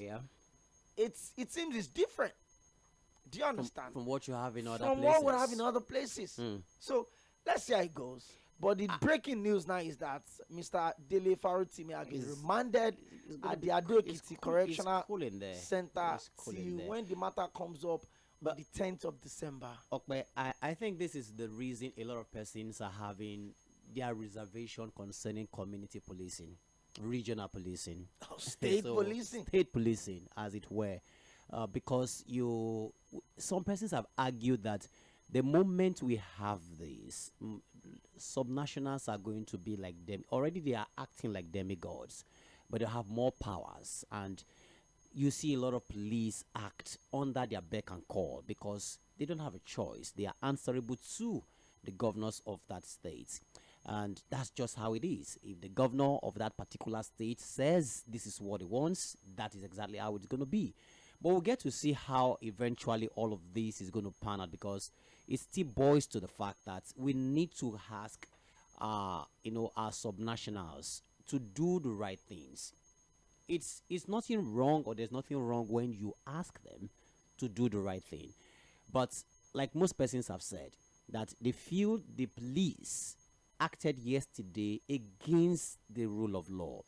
it seems it's different. Do you understand? From what you have in other places. From what we have in other places. So let's see how it goes. But the breaking news now is that Mr. Dele Farotimi has been remanded at the Ado-Ekiti Correctional Center till when the matter comes up on the 10th of December. Okay, I think this is the reason a lot of persons are having their reservation concerning community policing, regional policing, state policing, state policing, as it were, because some persons have argued that the moment we have this, subnationals are going to be like them. Already they are acting like demigods, but they have more powers, and you see a lot of police act under their beck and call because they don't have a choice. They are answerable to the governors of that state, and that's just how it is. If the governor of that particular state says this is what he wants, that is exactly how it's going to be. But we'll get to see how eventually all of this is going to pan out, because it still boils to the fact that we need to ask our subnationals to do the right things. It's nothing wrong, or there's nothing wrong when you ask them to do the right thing. But like most persons have said, that they feel the police acted yesterday against the rule of law,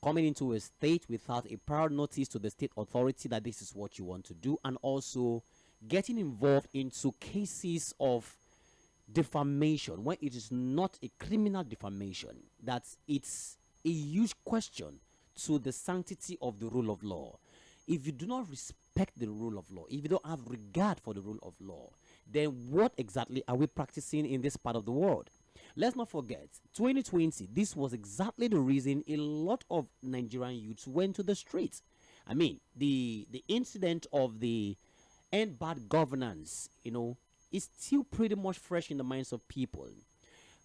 coming into a state without a prior notice to the state authority that this is what you want to do, and also getting involved into cases of defamation when it is not a criminal defamation. That it's a huge question to the sanctity of the rule of law. If you do not respect the rule of law, if you don't have regard for the rule of law, then what exactly are we practicing in this part of the world? Let's not forget, 2020, this was exactly the reason a lot of Nigerian youths went to the streets. I mean, the incident of the end bad governance, is still pretty much fresh in the minds of people.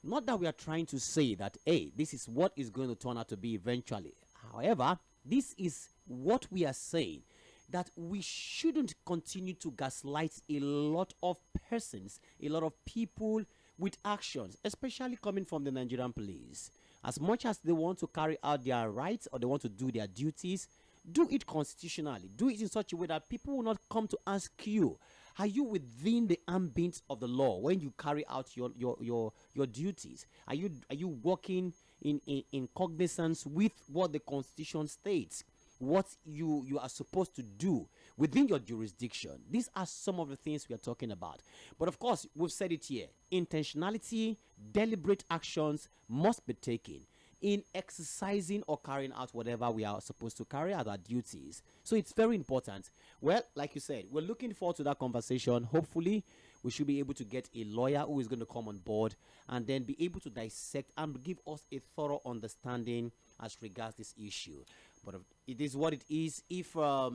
Not that we are trying to say that, hey, this is what is going to turn out to be eventually. However, this is what we are saying, that we shouldn't continue to gaslight a lot of persons, a lot of people with actions, especially coming from the Nigerian police. As much as they want to carry out their rights or they want to do their duties, do it constitutionally. Do it in such a way that people will not come to ask you, are you within the ambit of the law when you carry out your duties? Are you working in cognizance with what the Constitution states, what you are supposed to do within your jurisdiction? These are some of the things we are talking about. But of course, we've said it here. Intentionality, deliberate actions must be taken in exercising or carrying out whatever we are supposed to carry out, our duties. So it's very important. Well, like you said, we're looking forward to that conversation. Hopefully, we should be able to get a lawyer who is going to come on board and then be able to dissect and give us a thorough understanding as regards this issue. But it is what it is. If the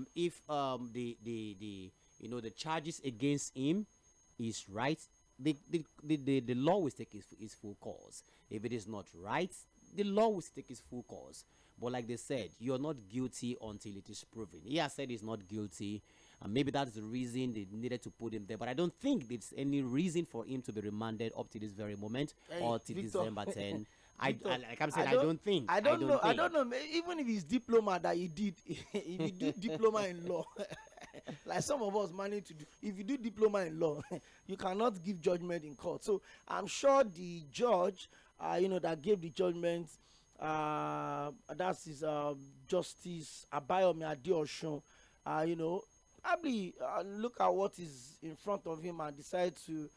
charges against him is right, the law will take its full course. If it is not right, the law will take its full course. But like they said, you're not guilty until it is proven. He has said he's not guilty, and maybe that's the reason they needed to put him there. But I don't think there's any reason for him to be remanded up to this very moment, or till December 10. Like I'm saying, I don't think. I don't know. Even if it's diploma that you did, if you do diploma in law, like some of us manage to do, if you do diploma in law, you cannot give judgment in court. So I'm sure the judge, that gave the judgment, that's his Justice Abayomi Adeosun, probably look at what is in front of him and decide to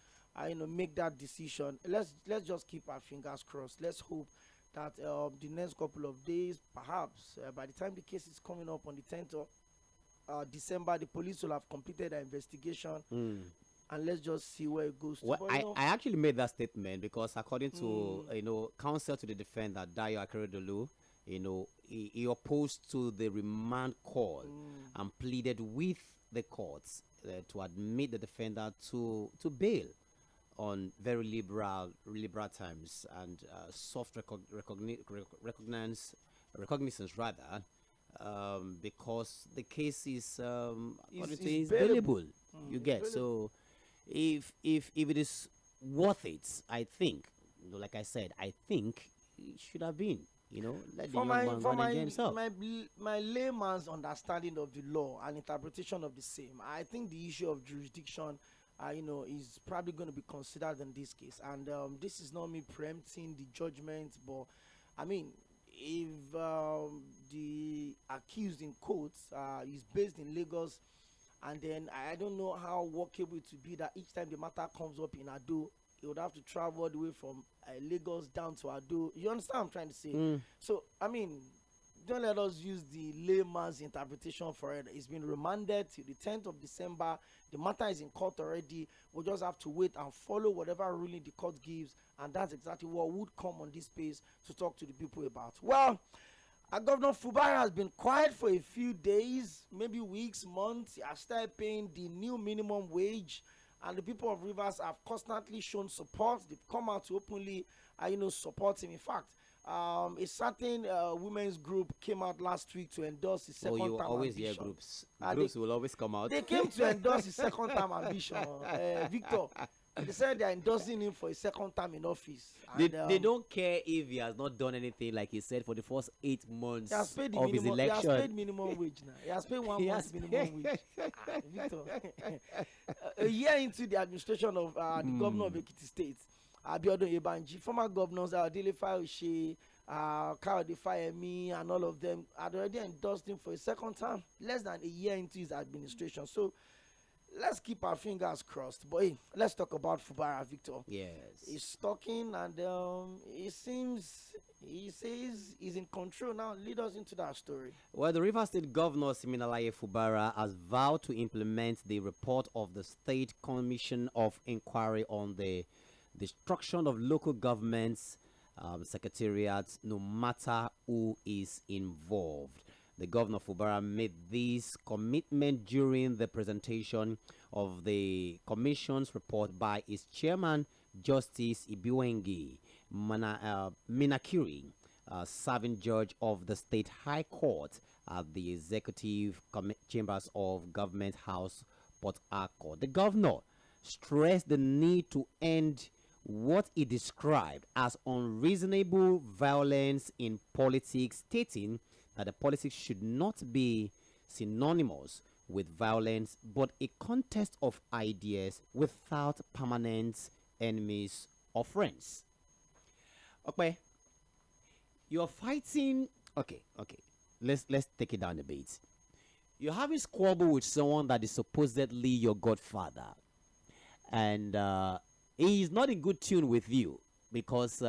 make that decision. Let's just keep our fingers crossed. Let's hope that the next couple of days, perhaps by the time the case is coming up on the 10th of December, the police will have completed their investigation. And let's just see where it goes to. Well, I actually made that statement because according to counsel to the defender, Dayo Akeredolu, he opposed to the remand call and pleaded with the courts to admit the defender to bail on very liberal terms and soft recognizance rather, because the case is bailable. You get so. If it is worth it, I think, like I said, I think it should have been, let the young man enjoy himself. My layman's understanding of the law and interpretation of the same, I think the issue of jurisdiction is probably going to be considered in this case. And this is not me preempting the judgment, but I mean, if the accused in quotes is based in Lagos, and then I don't know how workable it would be that each time the matter comes up in Ado, he would have to travel all the way from Lagos down to Ado. You understand what I'm trying to say? So, I mean, don't let us use the layman's interpretation for it. It's been remanded till the 10th of December. The matter is in court already. We'll just have to wait and follow whatever ruling the court gives. And that's exactly what would come on this space to talk to the people about. Well, Governor Fubara has been quiet for a few days, maybe weeks, months. He has started paying the new minimum wage. And the people of Rivers have constantly shown support. They've come out to openly, support him. In fact, a certain women's group came out last week to endorse his second term always ambition. hear groups. Groups will always come out. They came to endorse his second term ambition, Victor. They said they are endorsing him for his second term in office. They don't care if he has not done anything, like he said, for the first 8 months of his election. He has paid minimum wage now. He has paid 1 month's minimum wage. Victor. A year into the administration of the governor of Ekiti State, Abiodun Yebanji, former governors Adele Fayose, Kayode Fayemi, and all of them had already endorsed him for a second term, less than a year into his administration. So let's keep our fingers crossed. But hey, let's talk about Fubara, Victor. Yes. He's talking, and he says he's in control now. Lead us into that story. Well, the Rivers State Governor Siminalayi Fubara has vowed to implement the report of the State Commission of Inquiry on the destruction of local governments, secretariats, no matter who is involved. The Governor Fubara made this commitment during the presentation of the Commission's report by its chairman, Justice Ibiwengi Minakiri, serving judge of the State High Court at the Executive Chambers of Government House, Port Harcourt. The Governor stressed the need to end what he described as unreasonable violence in politics, stating that the politics should not be synonymous with violence, but a contest of ideas without permanent enemies or friends. Okay, you're fighting. Okay. Let's take it down a bit. You're having squabble with someone that is supposedly your godfather, and he is not in good tune with you, because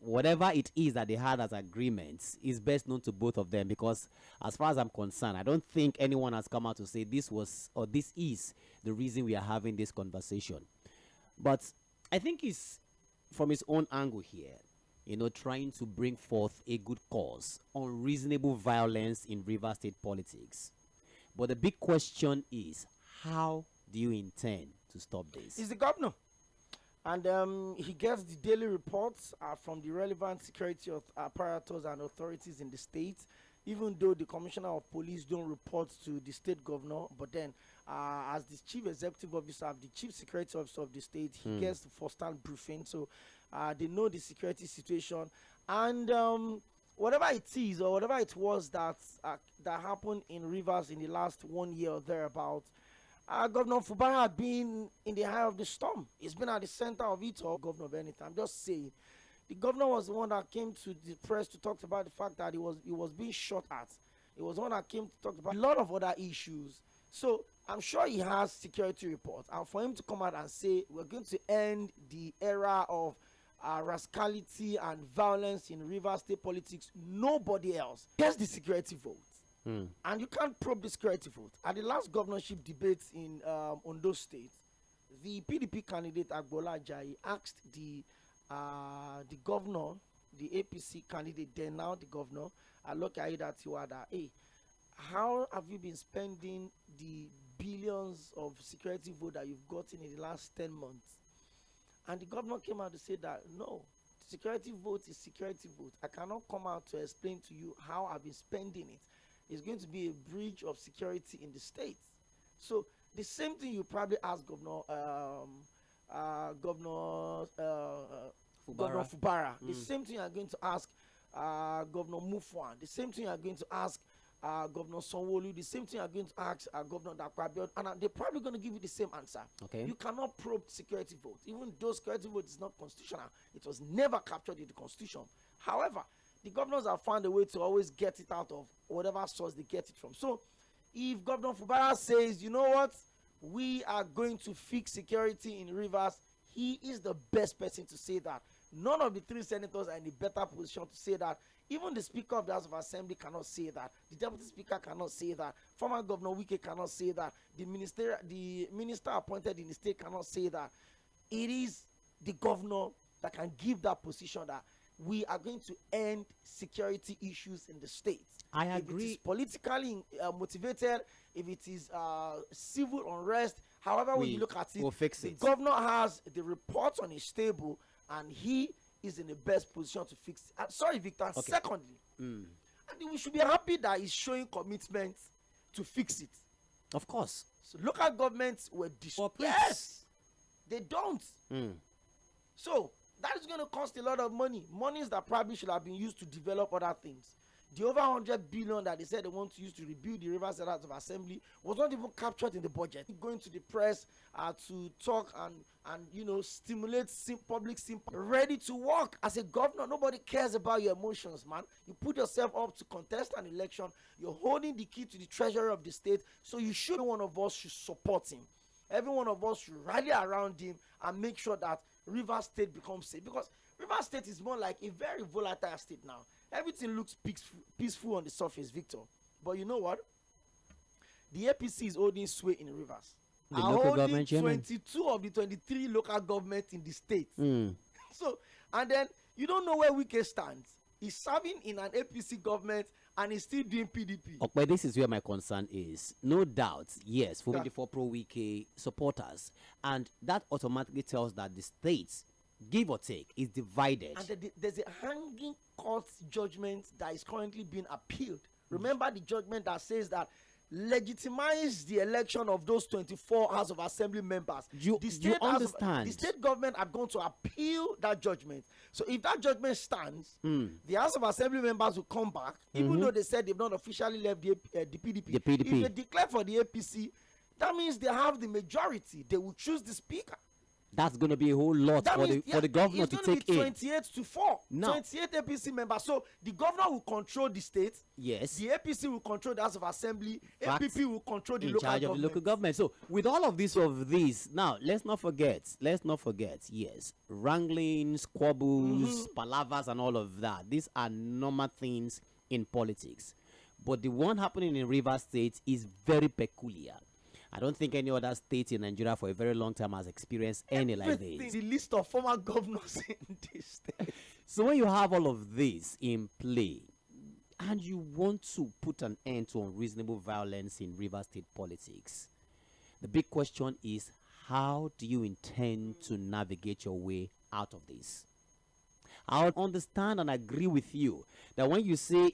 whatever it is that they had as agreements is best known to both of them. Because as far as I'm concerned, I don't think anyone has come out to say this was or this is the reason we are having this conversation. But I think he's from his own angle here, trying to bring forth a good cause, unreasonable violence in Rivers State politics. But the big question is, how do you intend to stop this? He's the governor. And he gets the daily reports from the relevant security apparatus and authorities in the state, even though the commissioner of police don't report to the state governor. But then, as the chief executive officer, the chief security officer of the state, he gets the first-hand briefing. So they know the security situation. And whatever it is or whatever it was that happened in Rivers in the last 1 year or thereabout, Governor Fubara had been in the eye of the storm. He's been at the center of it all. Governor of anything. I'm just saying. The governor was the one that came to the press to talk about the fact that he was being shot at. He was the one that came to talk about a lot of other issues. So I'm sure he has security reports. And for him to come out and say we're going to end the era of rascality and violence in Rivers State politics, nobody else gets the security vote. And you can't probe the security vote. At the last governorship debate in Ondo State, the PDP candidate Agboola Ajayi asked the governor, the APC candidate, then now the governor, Aloke Aiyedatiwa, hey, how have you been spending the billions of security vote that you've gotten in the last 10 months? And the governor came out to say that no, security vote is security vote. I cannot come out to explain to you how I've been spending it. It's going to be a breach of security in the state. So the same thing you probably ask Governor Fubara. The same thing you are going to ask Governor Mɪᴅ-ᴡᴇᴇ. The same thing you are going to ask Governor Sanwo-Olu. The same thing I'm going to ask Governor Dakwa, and they're probably going to give you the same answer. Okay. You cannot probe security votes. Even though security vote is not constitutional, it was never captured in the Constitution. However, the governors have found a way to always get it out of whatever source they get it from. So, if Governor Fubara says, you know what, we are going to fix security in Rivers, he is the best person to say that. None of the 3 senators are in a better position to say that. Even the Speaker of the House of Assembly cannot say that. The Deputy Speaker cannot say that. Former Governor Wike cannot say that. The minister appointed in the state cannot say that. It is the governor that can give that position that we are going to end security issues in the state. I agree. If it is politically motivated, if it is civil unrest, however way you look at it, we'll fix the it. governor has the report on his table, and he is in the best position to fix it. Sorry, Victor. Okay. Secondly, I think we should be happy that he's showing commitment to fix it. Of course. So local governments were destroyed. Yes, they don't. So that is going to cost a lot of money. Monies that probably should have been used to develop other things. The over 100 billion that they said they want to use to rebuild the Rivers House of Assembly was not even captured in the budget. Going to the press to talk and stimulate public sympathy. Ready to work as a governor. Nobody cares about your emotions, man. You put yourself up to contest an election. You're holding the key to the treasury of the state. So every one of us should support him. Every one of us should rally around him and make sure that Rivers State becomes safe. Because Rivers State is more like a very volatile state now. Everything looks peaceful on the surface, Victor. But you know what? The APC is holding sway in Rivers. The local government 22 of the 23 local governments in the state. So, and then you don't know where Wike stands. He's serving in an APC government and he's still doing PDP. But this is where my concern is. No doubt, yes, for the pro-Wike supporters. And that automatically tells that the states, give or take, is divided. And there's a hanging court judgment that is currently being appealed. Remember the judgment that says that legitimize the election of those 24 House of Assembly members. You understand? The state government are going to appeal that judgment. So if that judgment stands, the House of Assembly members will come back, even though they said they've not officially left the PDP. The PDP. If they declare for the APC, that means they have the majority. They will choose the speaker. That's going to be a whole lot for the governor to take in. 28 to 4. 28 APC members. So the governor will control the state. Yes. The APC will control the House of Assembly. APP will control the local government. Of the local government. So with all of this, now let's not forget, yes, wranglings, squabbles, palavers, and all of that. These are normal things in politics. But the one happening in Rivers State is very peculiar. I don't think any other state in Nigeria for a very long time has experienced any like this. The list of former governors in this state. So when you have all of this in play and you want to put an end to unreasonable violence in Rivers State politics, the big question is, how do you intend to navigate your way out of this? I understand and agree with you that when you say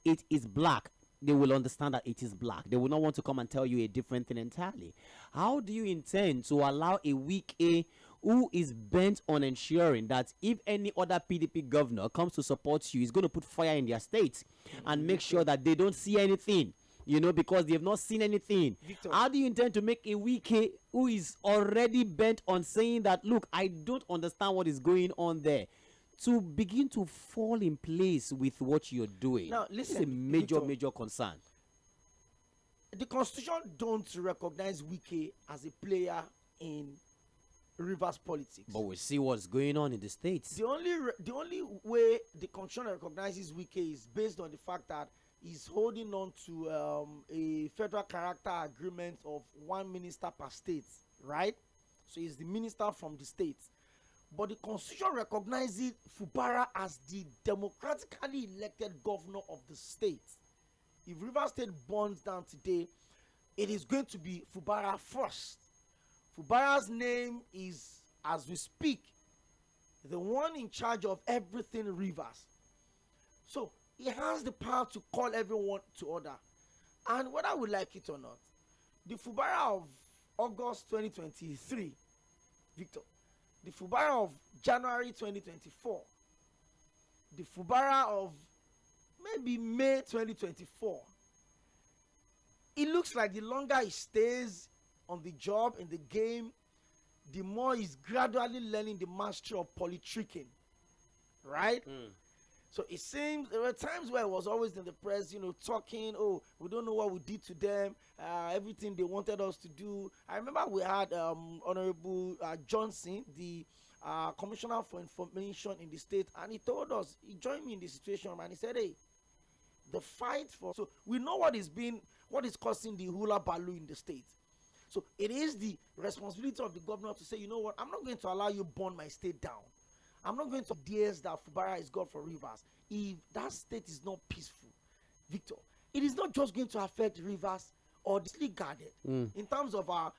it is black, they will understand that it is black. They will not want to come and tell you a different thing entirely. How do you intend to allow a Wike who is bent on ensuring that if any other PDP governor comes to support you, he's going to put fire in their state and make sure that they don't see anything, because they have not seen anything? Victor, how do you intend to make a Wike who is already bent on saying that, look, I don't understand what is going on there, to begin to fall in place with what you're doing? Now, listen, this is a major concern. The Constitution don't recognize Wike as a player in Rivers politics. But we see what's going on in the states. The only way the Constitution recognizes Wike is based on the fact that he's holding on to a federal character agreement of one minister per state, right? So he's the minister from the state. But the Constitution recognizes Fubara as the democratically elected governor of the state. If Rivers State burns down today, it is going to be Fubara first. Fubara's name is, as we speak, the one in charge of everything Rivers. So he has the power to call everyone to order. And whether we like it or not, the Fubara of August 2023, Victor, the Fubara of January 2024, the Fubara of maybe May 2024, it looks like the longer he stays on the job, in the game, the more he's gradually learning the mastery of politicking, right? So it seems there were times where I was always in the press, talking, oh, we don't know what we did to them, everything they wanted us to do. I remember we had Honorable Johnson, the Commissioner for Information in the state, and he told us, he joined me in the situation, and he said, hey, the fight for, so we know what is causing the hula baloo in the state. So it is the responsibility of the governor to say, you know what, I'm not going to allow you burn my state down. I'm not going to dares that Fubara is God for Rivers. If that state is not peaceful, Victor, it is not just going to affect Rivers or the guarded in terms of our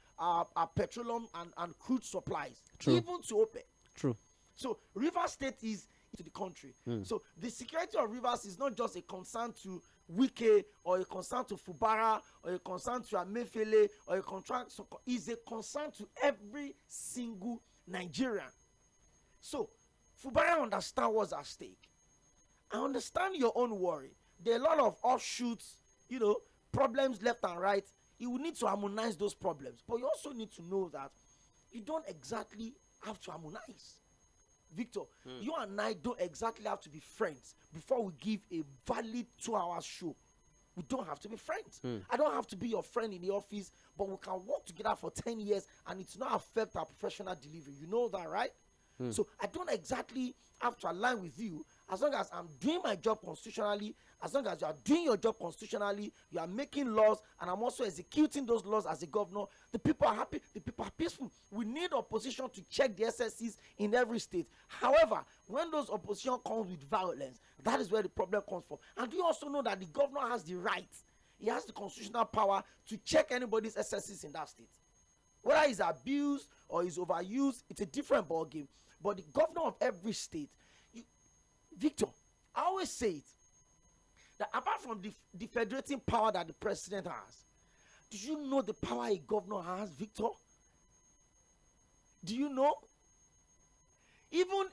petroleum and crude supplies, even to OPEC. True. So Rivers State is to the country. So the security of Rivers is not just a concern to Wike or a concern to Fubara or a concern to Emefiele or a concern, is a concern to every single Nigerian. So Fubara understand what's at stake. I understand your own worry. There are a lot of offshoots, problems left and right. You will need to harmonize those problems. But you also need to know that you don't exactly have to harmonize. Victor, you and I don't exactly have to be friends before we give a valid 2-hour show. We don't have to be friends. I don't have to be your friend in the office, but we can work together for 10 years and it's not affect our professional delivery. You know that, right? So I don't exactly have to align with you. As long as I'm doing my job constitutionally, as long as you are doing your job constitutionally, you are making laws, and I'm also executing those laws as a governor, the people are happy, the people are peaceful. We need opposition to check the SSCs in every state. However, when those opposition comes with violence, that is where the problem comes from. And do you also know that the governor has the right, he has the constitutional power to check anybody's SSCs in that state? Whether he's abused or he's overused, it's a different ballgame. But the governor of every state, Victor, I always say it, that apart from the federating power that the president has, do you know the power a governor has, Victor? Do you know? Even,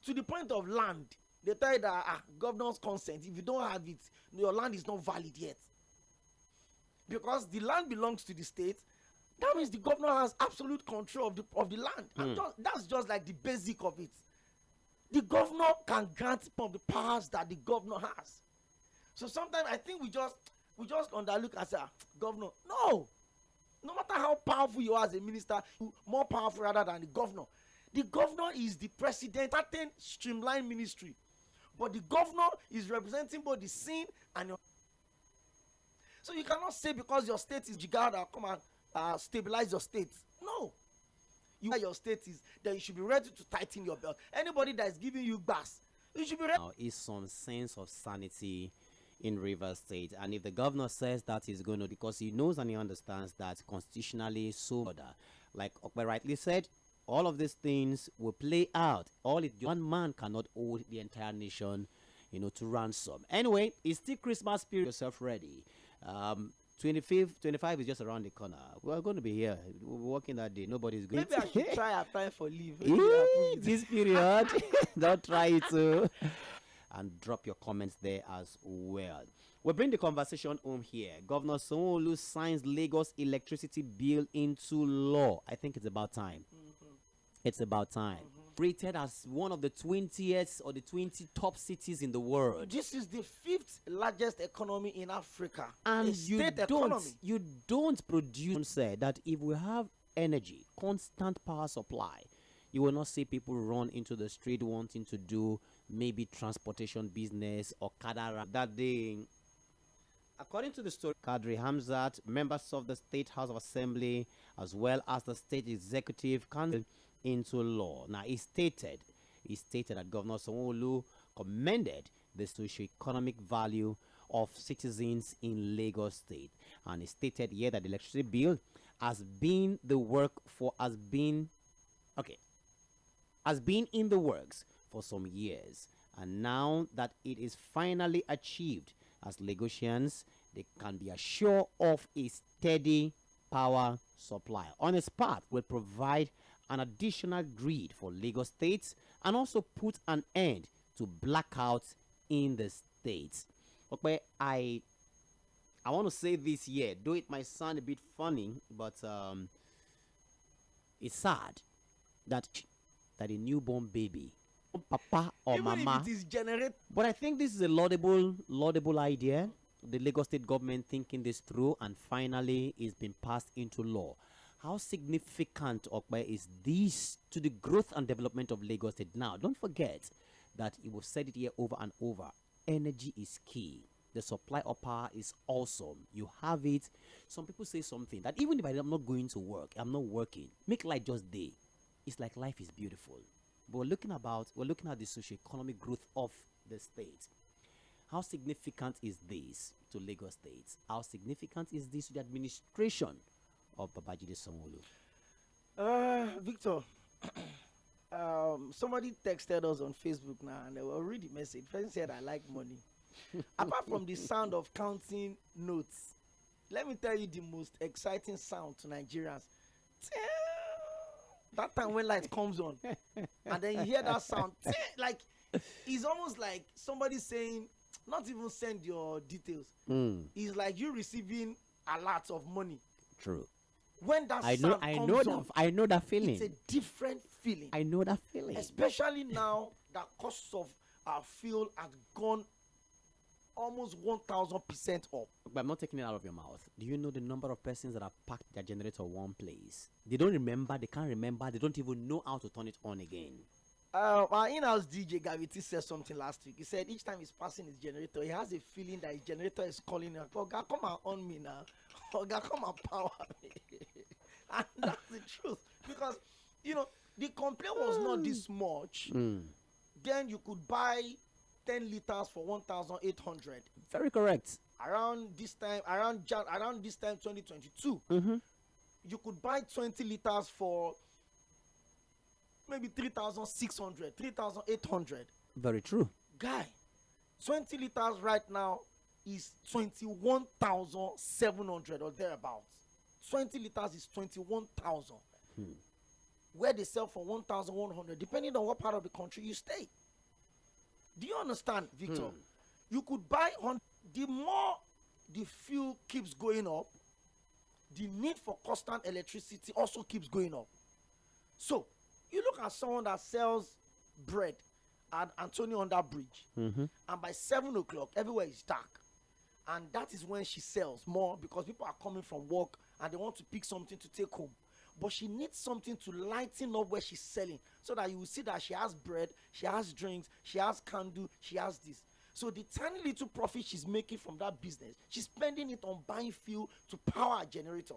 to the point of land, they tell you that governor's consent, if you don't have it, your land is not valid yet. Because the land belongs to the state, that means the governor has absolute control of the land. And that's just like the basic of it. The governor can grant some of the powers that the governor has. So sometimes I think we just underlook and say, governor. No matter how powerful you are as a minister, you're more powerful rather than the governor. The governor is the president, certain streamlined ministry, but the governor is representing both the scene and your. So you cannot say because your state is Jigada, come and stabilize your state. No. Your state is, then you should be ready to tighten your belt. Anybody that is giving you gas, you should be ready. Now is some sense of sanity in Rivers State, and if the governor says that he's going to, because he knows and he understands that constitutionally, so like Okpe rightly said, all of these things will play out. One man cannot hold the entire nation, to ransom. Anyway, it's still Christmas period. Yourself ready. 25 is just around the corner. We're going to be here. We're working that day. Nobody's going. Maybe I should try applying for leave. This period, don't try it to. And drop your comments there as well. We'll bring the conversation home here. Governor Sanwo-Olu signs Lagos electricity bill into law. I think it's about time. It's about time. Rated as one of the 20th or the 20 top cities in the world. This is the 5th largest economy in Africa. And you don't produce. Say that if we have energy, constant power supply, you will not see people run into the street wanting to do maybe transportation business or kadara. That day, according to the story, Kadri Hamzat, members of the State House of Assembly, as well as the State Executive Council, into law. Now, he stated that Governor Sanwo-Olu commended the socio-economic value of citizens in Lagos State, and he stated here that the electricity bill has been in the works for some years, and now that it is finally achieved, as Lagosians, they can be assured of a steady power supply. On its part, will provide an additional grid for Lagos State and also put an end to blackouts in the states. Okay, I I want to say this here, though it might sound a bit funny, but it's sad that a newborn baby, papa or Even mama, if it is generate. but I think this is a laudable idea. The Lagos State government thinking this through, and finally it's been passed into law. How significant, Okhbe, is this to the growth and development of Lagos State? Now, don't forget that it was said it here over and over. Energy is key. The supply of power is awesome. You have it. Some people say something that even if I'm not going to work, I'm not working, make life just day. It's like life is beautiful. But we're looking at the socio-economic growth of the state. How significant is this to Lagos State? How significant is this to the administration of Babajide Sanwo-Olu? Victor, somebody texted us on Facebook now, and they will read the message. Person said, "I like money." Apart from the sound of counting notes, let me tell you the most exciting sound to Nigerians. That time when light comes on, and then you hear that sound, like it's almost like somebody saying, "Not even send your details." It's like you receiving a lot of money. True. When that I sound comes on, I know that feeling. it's a different feeling. I know that feeling. Especially now that cost of our fuel has gone almost 1,000% up. But I'm not taking it out of your mouth. Do you know the number of persons that have packed their generator one place? They don't remember, they can't remember, they don't even know how to turn it on again. Our in-house DJ Gaviti said something last week. He said each time he's passing his generator, he has a feeling that his generator is calling him. Oh God, come and on me now. Oh God, come and power me. And that's the truth. Because, the complaint was not this much. Then you could buy 10 liters for 1,800. Very correct. Around this time, 2022, you could buy 20 liters for maybe 3,600, 3,800. Very true. Guy, 20 liters right now is 21,700 or thereabouts. 20 liters is 21,000. Where they sell for 1,100, depending on what part of the country you stay. Do you understand, Victor? You could buy on. The more the fuel keeps going up, the need for constant electricity also keeps going up. So you look at someone that sells bread at Antonio on that bridge, and by 7 o'clock, everywhere is dark. And that is when she sells more because people are coming from work and they want to pick something to take home. But she needs something to lighten up where she's selling so that you will see that she has bread, she has drinks, she has candle, she has this. So the tiny little profit she's making from that business, she's spending it on buying fuel to power a generator.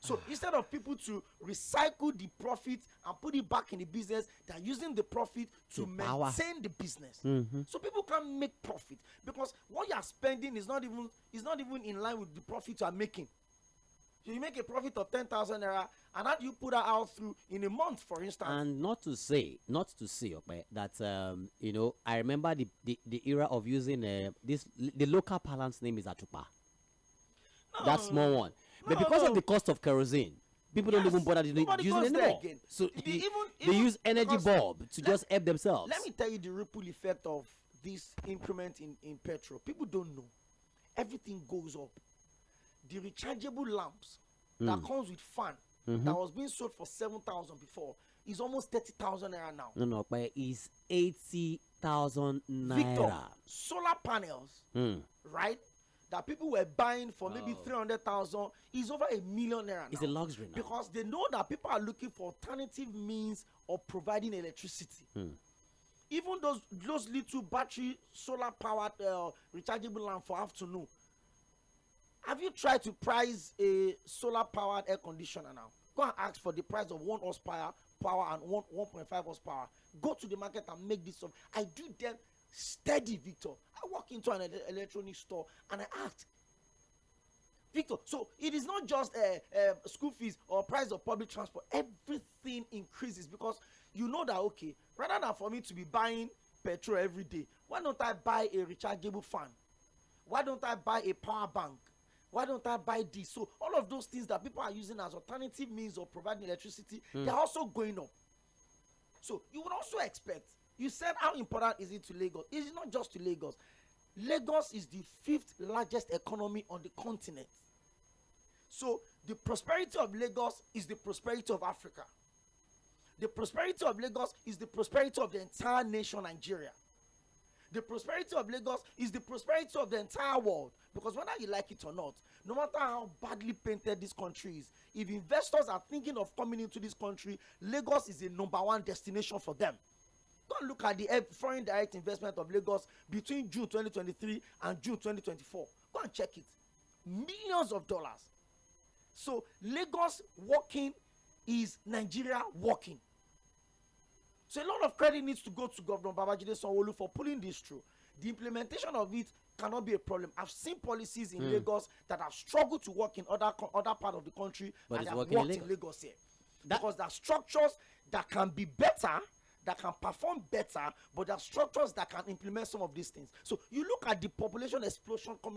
So instead of people to recycle the profit and put it back in the business, they're using the profit to maintain the business. So people can't make profit because what you are spending is not even in line with the profit you are making. So you make a profit of 10,000 naira, and how do you put that out through in a month, for instance? And not to say, okay, that I remember the era of using the local parlance name is atupa. That small one. But because of the cost of kerosene, people don't even bother using it anymore. So they use energy bulb to just help themselves. Let me tell you the ripple effect of this increment in petrol. People don't know. Everything goes up. The rechargeable lamps that comes with fan that was being sold for 7,000 before is almost 30,000 naira now. No, but it's 80,000 naira. Victor, solar panels, right? That people were buying for maybe 300,000 is over 1 million naira now. It's a luxury now. Because they know that people are looking for alternative means of providing electricity. Even those little battery solar powered rechargeable lamp for afternoon. Have you tried to price a solar powered air conditioner now? Go and ask for the price of 1 horsepower and 1.5 horsepower. Go to the market and make this up. I do them steady, Victor. I walk into an electronics store and I ask, Victor, so it is not just school fees or price of public transport. Everything increases because you know that, okay, rather than for me to be buying petrol every day, why don't I buy a rechargeable fan? Why don't I buy a power bank? Why don't I buy this? So all of those things that people are using as alternative means of providing electricity, they're also going up. So you would also expect, you said how important is it to Lagos? It's not just to Lagos. Lagos is the 5th largest economy on the continent. So the prosperity of Lagos is the prosperity of Africa. The prosperity of Lagos is the prosperity of the entire nation Nigeria. The prosperity of Lagos is the prosperity of the entire world. Because whether you like it or not, no matter how badly painted this country is, if investors are thinking of coming into this country, Lagos is a #1 destination for them. Go and look at the foreign direct investment of Lagos between June 2023 and June 2024. Go and check it. Millions of dollars. So Lagos working is Nigeria working. So a lot of credit needs to go to Governor Babajide Sanwo-Olu for pulling this through. The implementation of it cannot be a problem. I've seen policies in Lagos that have struggled to work in other part of the country, but and it's have working worked in in Lagos here. Because there are structures that can be better, that can perform better, but there are structures that can implement some of these things. So you look at the population explosion coming